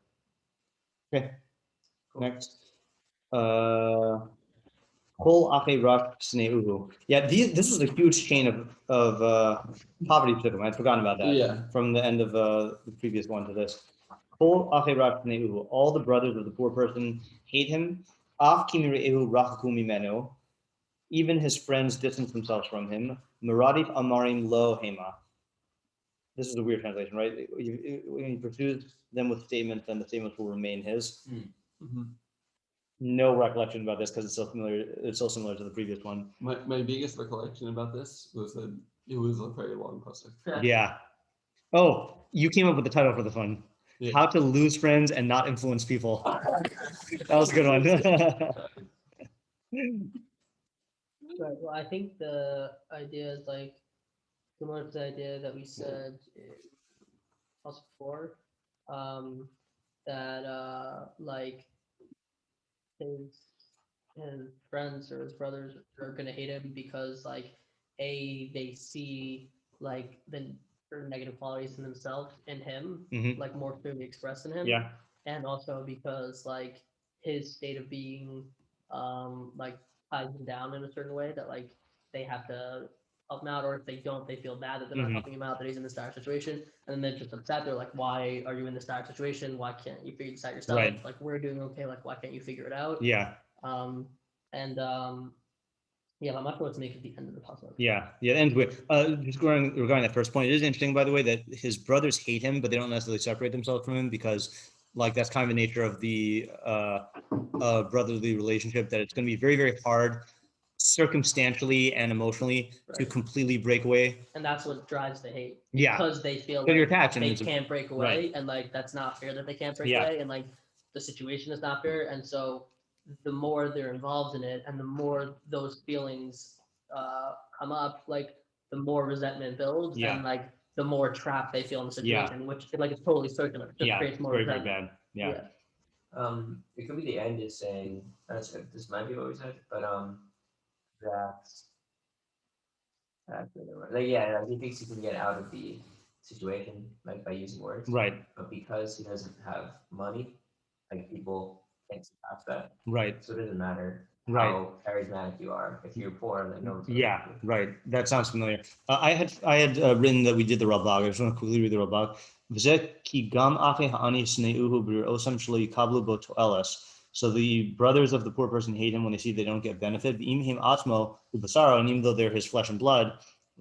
Speaker 1: Okay.
Speaker 3: Cool.
Speaker 1: Next. Kol ache rash sneuhu. Yeah, this is a huge chain of poverty pesukim. I'd forgotten about that.
Speaker 3: Yeah.
Speaker 1: From the end of the previous one to this. Kol ache rash sneuhu. All the brothers of the poor person hate him. Af kimirehu rachaku mimenu. Even his friends distance themselves from him. Meradif amarim lo hema. This is a weird translation, right? When he pursues them with statements, then the statements will remain his.
Speaker 3: Mm-hmm.
Speaker 1: No recollection about this because it's so familiar. It's so similar to the previous one.
Speaker 3: My biggest recollection about this was that it was a very long pasuk.
Speaker 1: Yeah. Oh, you came up with the title for this one.
Speaker 3: Yeah.
Speaker 1: How to lose friends and not influence people. That was a good one.
Speaker 4: Right. Well, I think the idea is like similar to the idea that we said also before, that like his his friends or his brothers are gonna hate him because like they see like the negative qualities in themselves in him
Speaker 1: Mhm.
Speaker 4: like more clearly expressed in him,
Speaker 1: Yeah.
Speaker 4: and also because like his state of being like ties him down in a certain way that like they have to help him out, or if they don't, they feel bad that they're not
Speaker 1: Mhm.
Speaker 4: helping him out, that he's in this dire situation, and then they're just upset. They're like, why are you in this dire situation? Why can't you figure this out yourself?
Speaker 1: Right.
Speaker 4: Like we're doing okay. Like why can't you figure it out?
Speaker 1: Yeah.
Speaker 4: Um, and yeah, I'm not sure what to make at the end of the puzzle.
Speaker 1: Yeah. Yeah. And just regarding that first point, it is interesting, by the way, that his brothers hate him, but they don't necessarily separate themselves from him because, like, that's kind of the nature of the brotherly relationship. That it's going to be very, very hard, circumstantially and emotionally, to
Speaker 4: Right.
Speaker 1: completely break away.
Speaker 4: And that's what drives the hate.
Speaker 1: Yeah.
Speaker 4: Because they feel
Speaker 1: Because you're
Speaker 4: like
Speaker 1: attached and
Speaker 4: they
Speaker 1: it's
Speaker 4: can't break away,
Speaker 1: right.
Speaker 4: and like that's not fair that they can't break
Speaker 1: Yeah.
Speaker 4: away, and like the situation is not fair, and so the more they're involved in it, and the more those feelings come up, like the more resentment builds,
Speaker 1: Yeah.
Speaker 4: and like the more trapped they feel in the
Speaker 1: Yeah.
Speaker 4: situation, which like it's totally circular. It just
Speaker 1: Yeah.
Speaker 4: creates
Speaker 1: It's
Speaker 4: more
Speaker 1: very, very
Speaker 4: resentment.
Speaker 1: bad. Yeah.
Speaker 2: It could be the end is saying, this might be what we said, but that like yeah, like he thinks he can get out of the situation like by using words,
Speaker 1: Right.
Speaker 2: but because he doesn't have money, like people can't surpass that.
Speaker 1: Right.
Speaker 2: So it doesn't matter
Speaker 1: Right.
Speaker 2: how charismatic you are. If you're poor, then no one's gonna
Speaker 1: Yeah,
Speaker 2: like you.
Speaker 1: right. That sounds familiar. I had written that we did the Rabbag. I just want to quickly read the Rabbag. V'zeh ki gam ache ha'ani sneuhu b'r'osam shelo yikablu bo to'eles. So the brothers of the poor person hate him when they see they don't get benefit. V'im him atmo u'basaro, and even though they're his flesh and blood,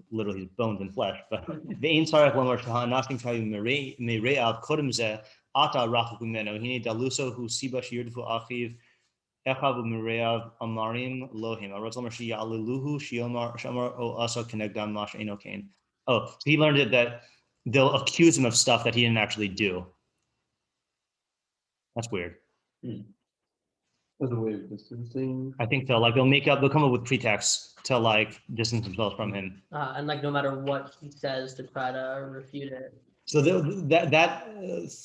Speaker 1: literally his bones and flesh. But ve'in sarach lomar shaha'anashim kayu mere'av kodem zeh ata rachuk mimeno hine daluso hu siba shiurdifu achiv Echav Mireav Amarim Lohim. Shi'aliluhu Shiomar Shamar O Asa Kenegdam Mash Enokain. Oh, so he learned it that they'll accuse him of stuff that he didn't actually do. That's weird.
Speaker 3: As a way of distancing.
Speaker 1: I think so. Like they'll come up with pretexts to like distance themselves from him.
Speaker 4: And like no matter what he says to try to refute it.
Speaker 1: So that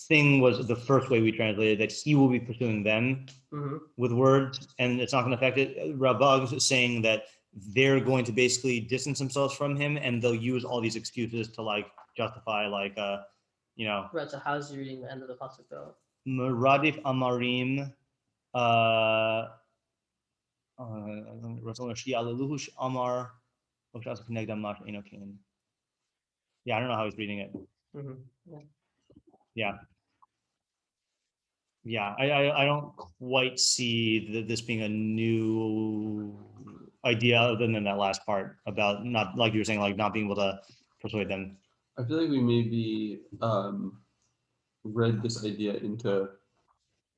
Speaker 1: thing was the first way we translated that he will be pursuing them with words, and it's not going to affect it. Rabbag is saying that they're going to basically distance themselves from him, and they'll use all these excuses to like justify, like,
Speaker 4: Right. So how's you reading the end of the pasuk though?
Speaker 1: Muradif Amarim. Yeah, I don't know how he's reading it. Yeah. Yeah, I don't quite see this being a new idea other than that last part about not, like you were saying, like not being able to persuade them.
Speaker 3: I feel like we maybe read this idea into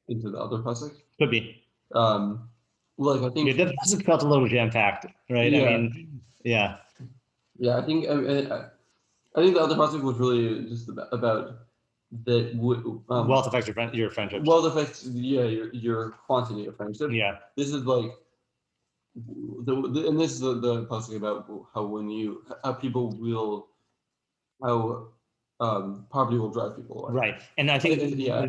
Speaker 3: the other pasuk.
Speaker 1: Could be.
Speaker 3: Like I think
Speaker 1: Yeah, that pasuk felt a little jam packed, right?
Speaker 3: Yeah.
Speaker 1: I mean, yeah.
Speaker 3: Yeah, I think the other pasuk was really just about that
Speaker 1: Wealth affects your friendships.
Speaker 3: wealth affects your quantity of friendship.
Speaker 1: Yeah.
Speaker 3: This is like and this is the pasuk about how people will poverty will drive people away.
Speaker 1: Right, and I think
Speaker 3: yeah.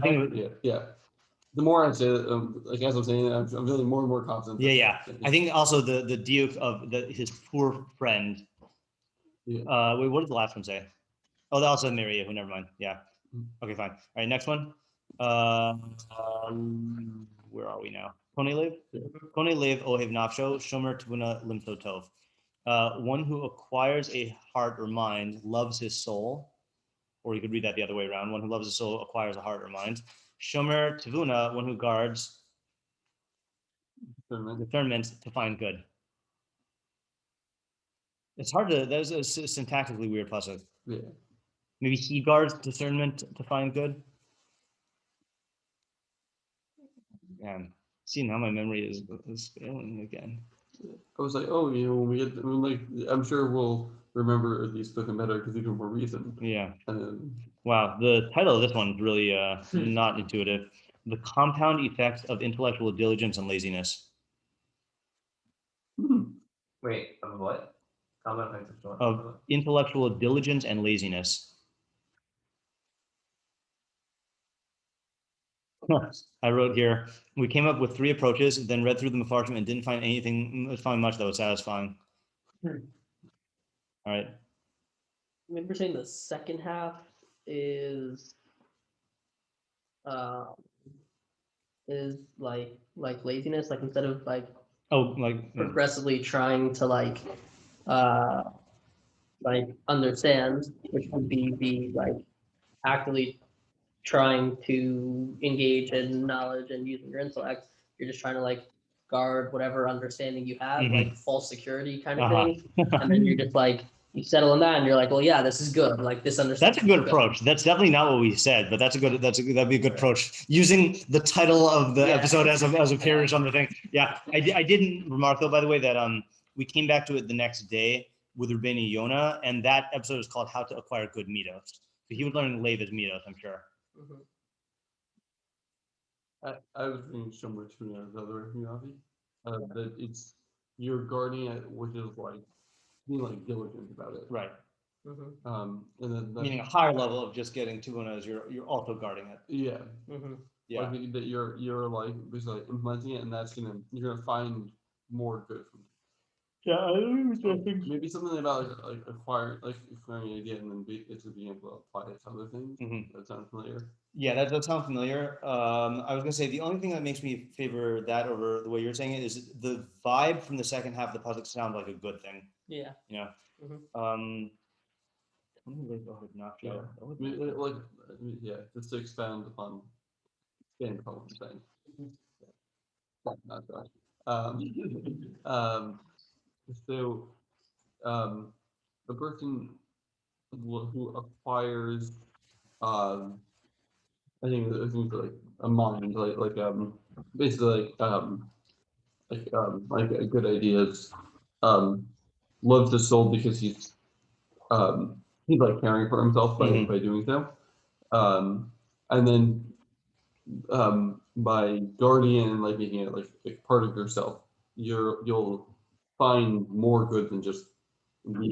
Speaker 3: The more I say it, like as I'm saying it, I'm feeling more and more confident.
Speaker 1: Yeah. I think also the diuk of his poor friend.
Speaker 3: Yeah.
Speaker 1: Wait, what did the last one say? Oh, that also Maria. Who? Never mind. Yeah. Okay, fine. All right, next one. Where are we now? Kone live. Kone live ohev nafsho shomer tuna limto tov. One who acquires a heart or mind loves his soul, or you could read that the other way around. One who loves his soul acquires a heart or mind. Shomer tevuna, one who guards discernment to find good. It's hard to. That is a syntactically weird pasuk.
Speaker 3: Yeah.
Speaker 1: Maybe he guards discernment to find good. Man, see now my memory is failing again.
Speaker 3: I was like, oh, I'm sure we'll remember these pesukim better because they give more reason.
Speaker 1: Yeah.
Speaker 3: And then,
Speaker 1: wow, the title of this one is really not intuitive. The compound effects of intellectual diligence and laziness.
Speaker 2: Wait, of what? Common effects of what?
Speaker 1: Of intellectual diligence and laziness. I wrote here, we came up with 3 approaches, then read through the Mefarshim and didn't find much that was satisfying. All right.
Speaker 4: Remember saying the second half is uh, like laziness, like instead of like
Speaker 1: Oh, like,
Speaker 4: progressively trying to uh understand, which would be like actively trying to engage in knowledge and using your intellect. You're just trying to like guard whatever understanding you have,
Speaker 1: Mhm.
Speaker 4: like false security kind of
Speaker 1: Uh-huh.
Speaker 4: thing. And then you're just like, you settle on that and you're like, well, yeah, this is good. Like this understanding.
Speaker 1: That's a good approach. That's definitely not what we said, but that'd be a good approach. Using the title of the episode as a peerage on the thing. Yeah, I didn't remark though, by the way, that we came back to it the next day with Rabbeinu Yonah, and that episode is called "How to Acquire Good Mitos." So he was learning Levi's mitos, I'm sure.
Speaker 4: Mhm.
Speaker 3: I was reading somewhere too as other Yavi, that it's you're guarding it, which is like being like diligent about it.
Speaker 1: Right.
Speaker 4: Mhm.
Speaker 3: And then
Speaker 1: Meaning a higher level of just getting 2 winners, you're also guarding it.
Speaker 3: yeah,
Speaker 4: Mhm.
Speaker 1: Yeah.
Speaker 3: like that you're like basically implementing it, and you're gonna find more good from it.
Speaker 1: Yeah,
Speaker 3: Maybe something about like acquiring an idea and then it's being able to apply it to other things.
Speaker 1: Mhm.
Speaker 3: That sounds familiar.
Speaker 1: Yeah, that does sound familiar. I was gonna say the only thing that makes me favor that over the way you're saying it is the vibe from the second half of the pasuk sounds like a good thing.
Speaker 4: Yeah.
Speaker 1: You know.
Speaker 4: Mhm.
Speaker 3: Yeah. Yeah, just to expand upon what I'm saying. Not Josh. Um, so the person who acquires, I think like a mind, basically like good ideas, loves the soul because he's like caring for himself by doing so, and then by guardian and like making it like part of yourself, you'll find more good than just like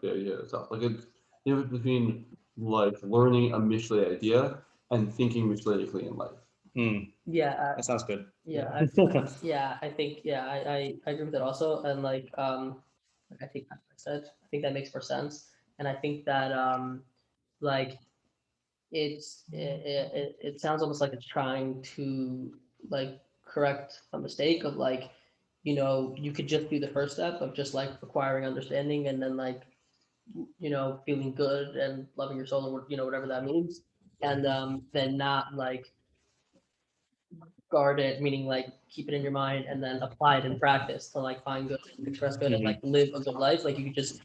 Speaker 3: the idea itself. Like it's the difference between like learning a Mishlei idea and thinking Mishleically in life.
Speaker 4: Yeah.
Speaker 1: That sounds good.
Speaker 4: Yeah, I think I agree with that also, and like I think I said I think that makes more sense, and I think that like it sounds almost like it's trying to like correct a mistake of like, you know, you could just do the first step of just like acquiring understanding and then like, you know, feeling good and loving your soul or you know whatever that means, and then not like guard it, meaning like keep it in your mind and then apply it in practice to like find good, express good, and like live a good life. Like you could just,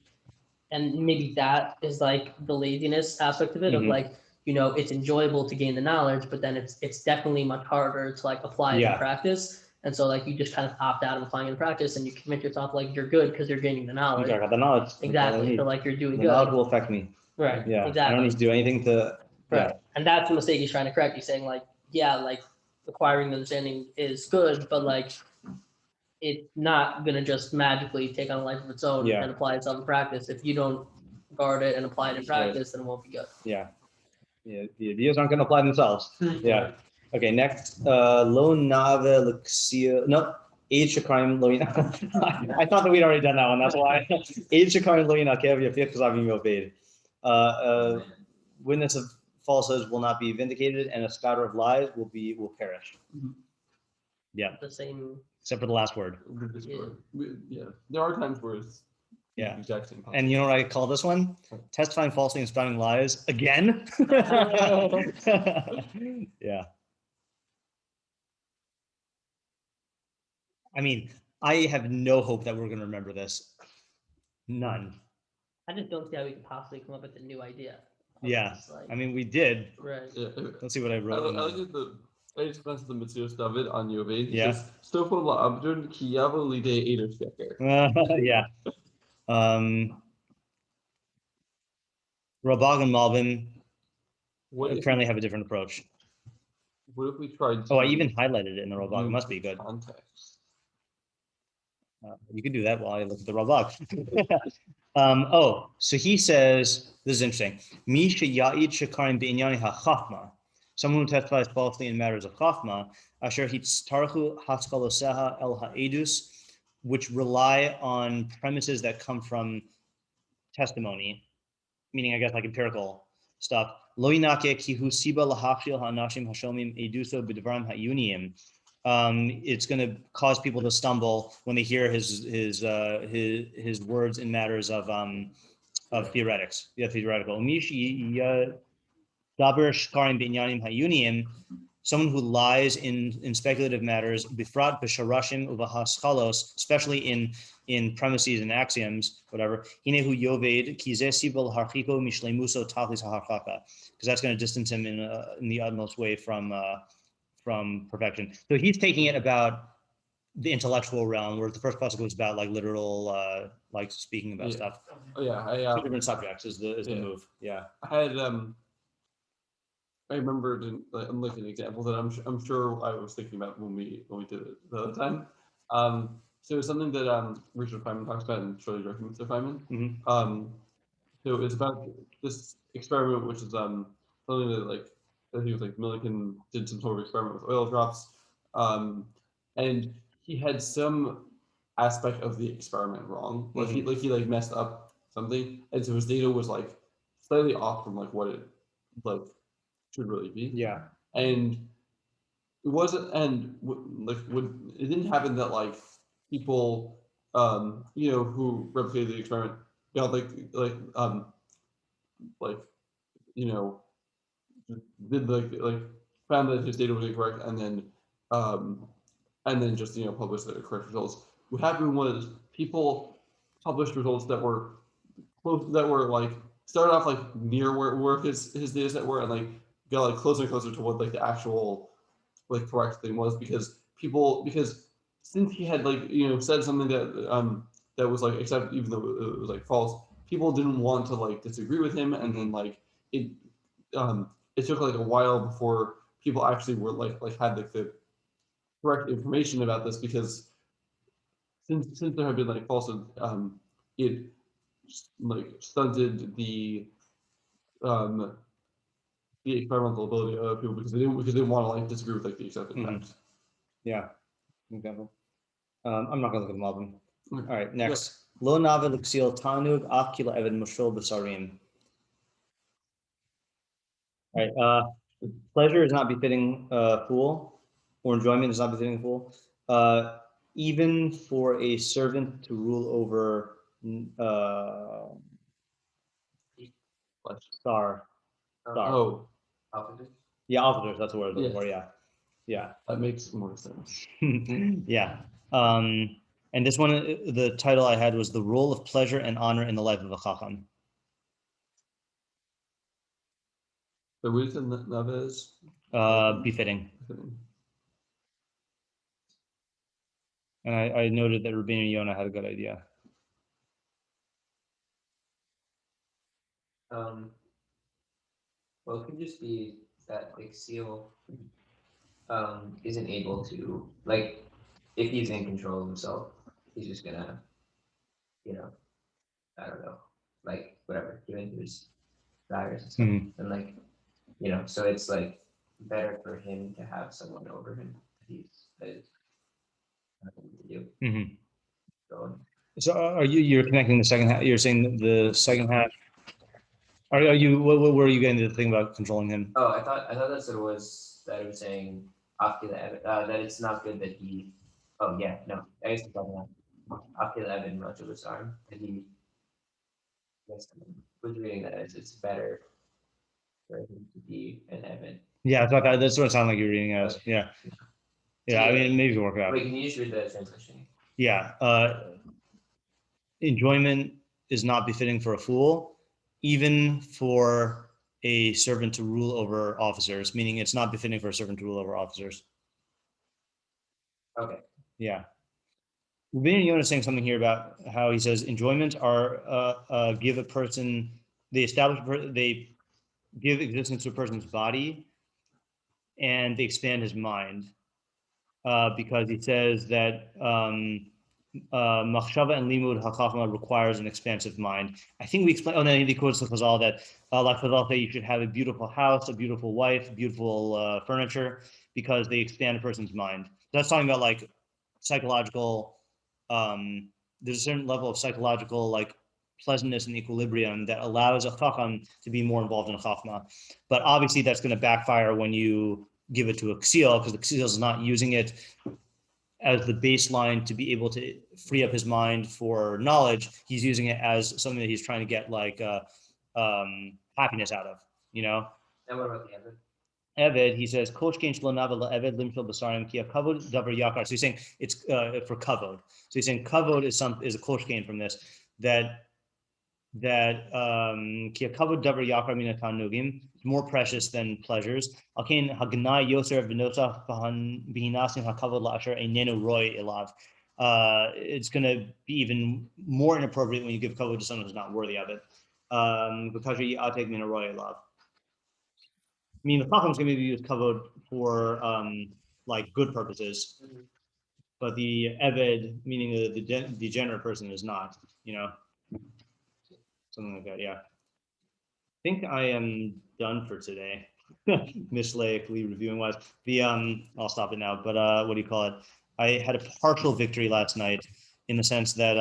Speaker 4: and maybe that is like the laziness aspect of it, of like, you know, it's enjoyable to gain the knowledge, but then it's definitely much harder to like apply it in practice. And so like you just kind of opt out of applying it in practice and you convince yourself like you're good because you're gaining the knowledge.
Speaker 1: I got the knowledge.
Speaker 4: Exactly. So like you're doing
Speaker 1: the
Speaker 4: good.
Speaker 1: knowledge will affect me.
Speaker 4: Right.
Speaker 1: Yeah.
Speaker 4: Exactly.
Speaker 1: I don't need to do anything to.
Speaker 4: Right. And that's the mistake he's trying to correct. He's saying like, yeah, like acquiring understanding is good, but like it's not gonna just magically take on a life of its own and apply itself in practice. If you don't guard it and apply it in practice, then it won't be good.
Speaker 1: Yeah. Yeah. The ideas aren't going to apply themselves. Yeah. Okay. Next, lo nave luxia. No. Age Shakarim lo. I thought that we'd already done that one. That's why. Age Shakarim lo yinakev yafich because I've been obeyed. Witness of falsehoods will not be vindicated, and a spouter of lies will perish. Yeah.
Speaker 4: The same.
Speaker 1: Except for the last word.
Speaker 3: Yeah. There are times where it's
Speaker 1: Yeah.
Speaker 3: the exact same.
Speaker 1: And you know what I call this one? Testifying falsely and spouting lies again. Yeah. I mean, I have no hope that we're going to remember this. None.
Speaker 4: I just don't see how we could possibly come up with a new idea.
Speaker 1: Yeah.
Speaker 4: Like,
Speaker 1: I mean, we did.
Speaker 4: right.
Speaker 3: Yeah.
Speaker 1: Let's see what I wrote.
Speaker 3: I just passed the Mitzvah David on Yoveid.
Speaker 1: Yeah.
Speaker 3: Stofo la'abdun ki yavo lidei eder sheker.
Speaker 1: Yeah. Rabag and Malvin apparently have a different approach.
Speaker 3: What if we tried?
Speaker 1: Oh, I even highlighted it in the Rabag. It must be good.
Speaker 3: Context.
Speaker 1: You can do that while I look at the Rabag. So he says, this is interesting. Mi sheya'id shekarim b'inyani ha'chachma. someone who testifies falsely in matters of chachma, asher hitztarchu haskaloseha el ha'edus, which rely on premises that come from testimony, meaning I guess like empirical stuff. Lo yinake ki hu siba lahachshil ha'anashim hashomim eduso b'dvarim ha'yuniyim. It's going to cause people to stumble when they hear his words in matters of theoretics. Yeah, theoretical. Someone who lies in speculative matters, bifrat b'sharashim uvahaschalos, especially in premises and axioms, whatever. Hinehu yoved kizesibel harchiko mishleimuso tachlis haharchaka, because that's going to distance him in the utmost way from perfection. So he's taking it about the intellectual realm, whereas the first pasuk was about like literal, like speaking about stuff.
Speaker 3: Oh yeah,
Speaker 1: Two different subjects is the move. Yeah.
Speaker 3: I remembered, I'm looking at examples that I'm sure I was thinking about when we did it the other time. So it's something that Richard Feynman talks about in Shirley Directing Mr. Feynman. So it's about this experiment, which is something that like I think it was like Millikan did some sort of experiment with oil drops, and he had some aspect of the experiment wrong. Like he messed up something, and so his data was like slightly off from like what it like should really be.
Speaker 1: Yeah.
Speaker 3: And it wasn't, and it didn't happen that like people, who replicated the experiment got did found that his data was incorrect and then just published the correct results. What happened was people published results that were close, that were like started off like near where his data set were, and like got like closer and closer to what like the actual like correct thing was, because since he had said something that that was like accepted even though it was like false, people didn't want to like disagree with him, and then like it took like a while before people actually were like had like the correct information about this, because since there have been like falsehood, it like stunted the experimental ability of people, because they didn't want to like disagree with like the accepted facts.
Speaker 1: Yeah. Example. I'm not gonna look at them all of them.
Speaker 3: Okay.
Speaker 1: All right, next. Lo nave luxil tanug akila evan mushol basarim. All right. Pleasure is not befitting a fool, or enjoyment is not befitting a fool. Even for a servant to rule over star.
Speaker 3: Oh,
Speaker 2: Officers?
Speaker 1: Yeah, officers. That's the word.
Speaker 3: Yeah.
Speaker 1: Yeah.
Speaker 3: that makes more sense.
Speaker 1: Yeah. And this one, the title I had was "The Role of Pleasure and Honor in the Life of a Chacham."
Speaker 3: The reason that Naves
Speaker 1: Befitting. And I noted that Rabbeinu Yonah had a good idea.
Speaker 2: Well, it could just be that like Seal isn't able to, like, if he's in control of himself, he's just gonna, I don't know, like whatever, give in to his desires and stuff. And like, so it's like better for him to have someone over him that is nothing to do.
Speaker 1: So you're connecting the second half? You're saying the second half? Are you? What were you getting to the thing about controlling him?
Speaker 2: Oh, I thought that's what it was, that it was saying that it's not good that he. Oh yeah, no, I guess the second half. After Evan Rajab's arm, and he was reading that it's better for him to be an Evan.
Speaker 1: Yeah, I thought that's what it sounded like you were reading as. Okay. Yeah. I mean, maybe work out.
Speaker 2: Wait, can you just read the translation?
Speaker 1: Yeah. Enjoyment is not befitting for a fool, even for a servant to rule over officers, meaning it's not befitting for a servant to rule over officers.
Speaker 2: Okay.
Speaker 1: Yeah. Rabbeinu Yonah is saying something here about how he says enjoyment are give a person, they give existence to a person's body, and they expand his mind, because he says that Machshava and limud hakachma requires an expansive mind. I think we explained. Oh, then he quotes the Chazal that like Chazal say you should have a beautiful house, a beautiful wife, beautiful furniture, because they expand a person's mind. That's talking about like psychological. There's a certain level of psychological like pleasantness and equilibrium that allows a chacham to be more involved in a chachma. But obviously, that's going to backfire when you give it to a ksil, because the ksil is not using it as the baseline to be able to free up his mind for knowledge. He's using it as something that he's trying to get like happiness out of, you know.
Speaker 2: And what about the other?
Speaker 1: Eved, he says, Eved limshal basarim ki kavod davar yakar. So he's saying it's for kavod. So he's saying kavod is a koshkein from this, that ki kavod davar yakar mina tanugim, more precious than pleasures. Alkein hagnai yoser v'nosach b'hinasim hakavod la'asher einenu roy elav. It's going to be even more inappropriate when you give kavod to someone who's not worthy of it. Because you atek mina roy elav. I mean, the chacham is going to be used kavod for like good purposes, but the eved, meaning the degenerate person, is not. You know, something like that. Yeah. I think I am done for today. Mishlei reviewing wise. I'll stop it now. But what do you call it? I had a partial victory last night in the sense that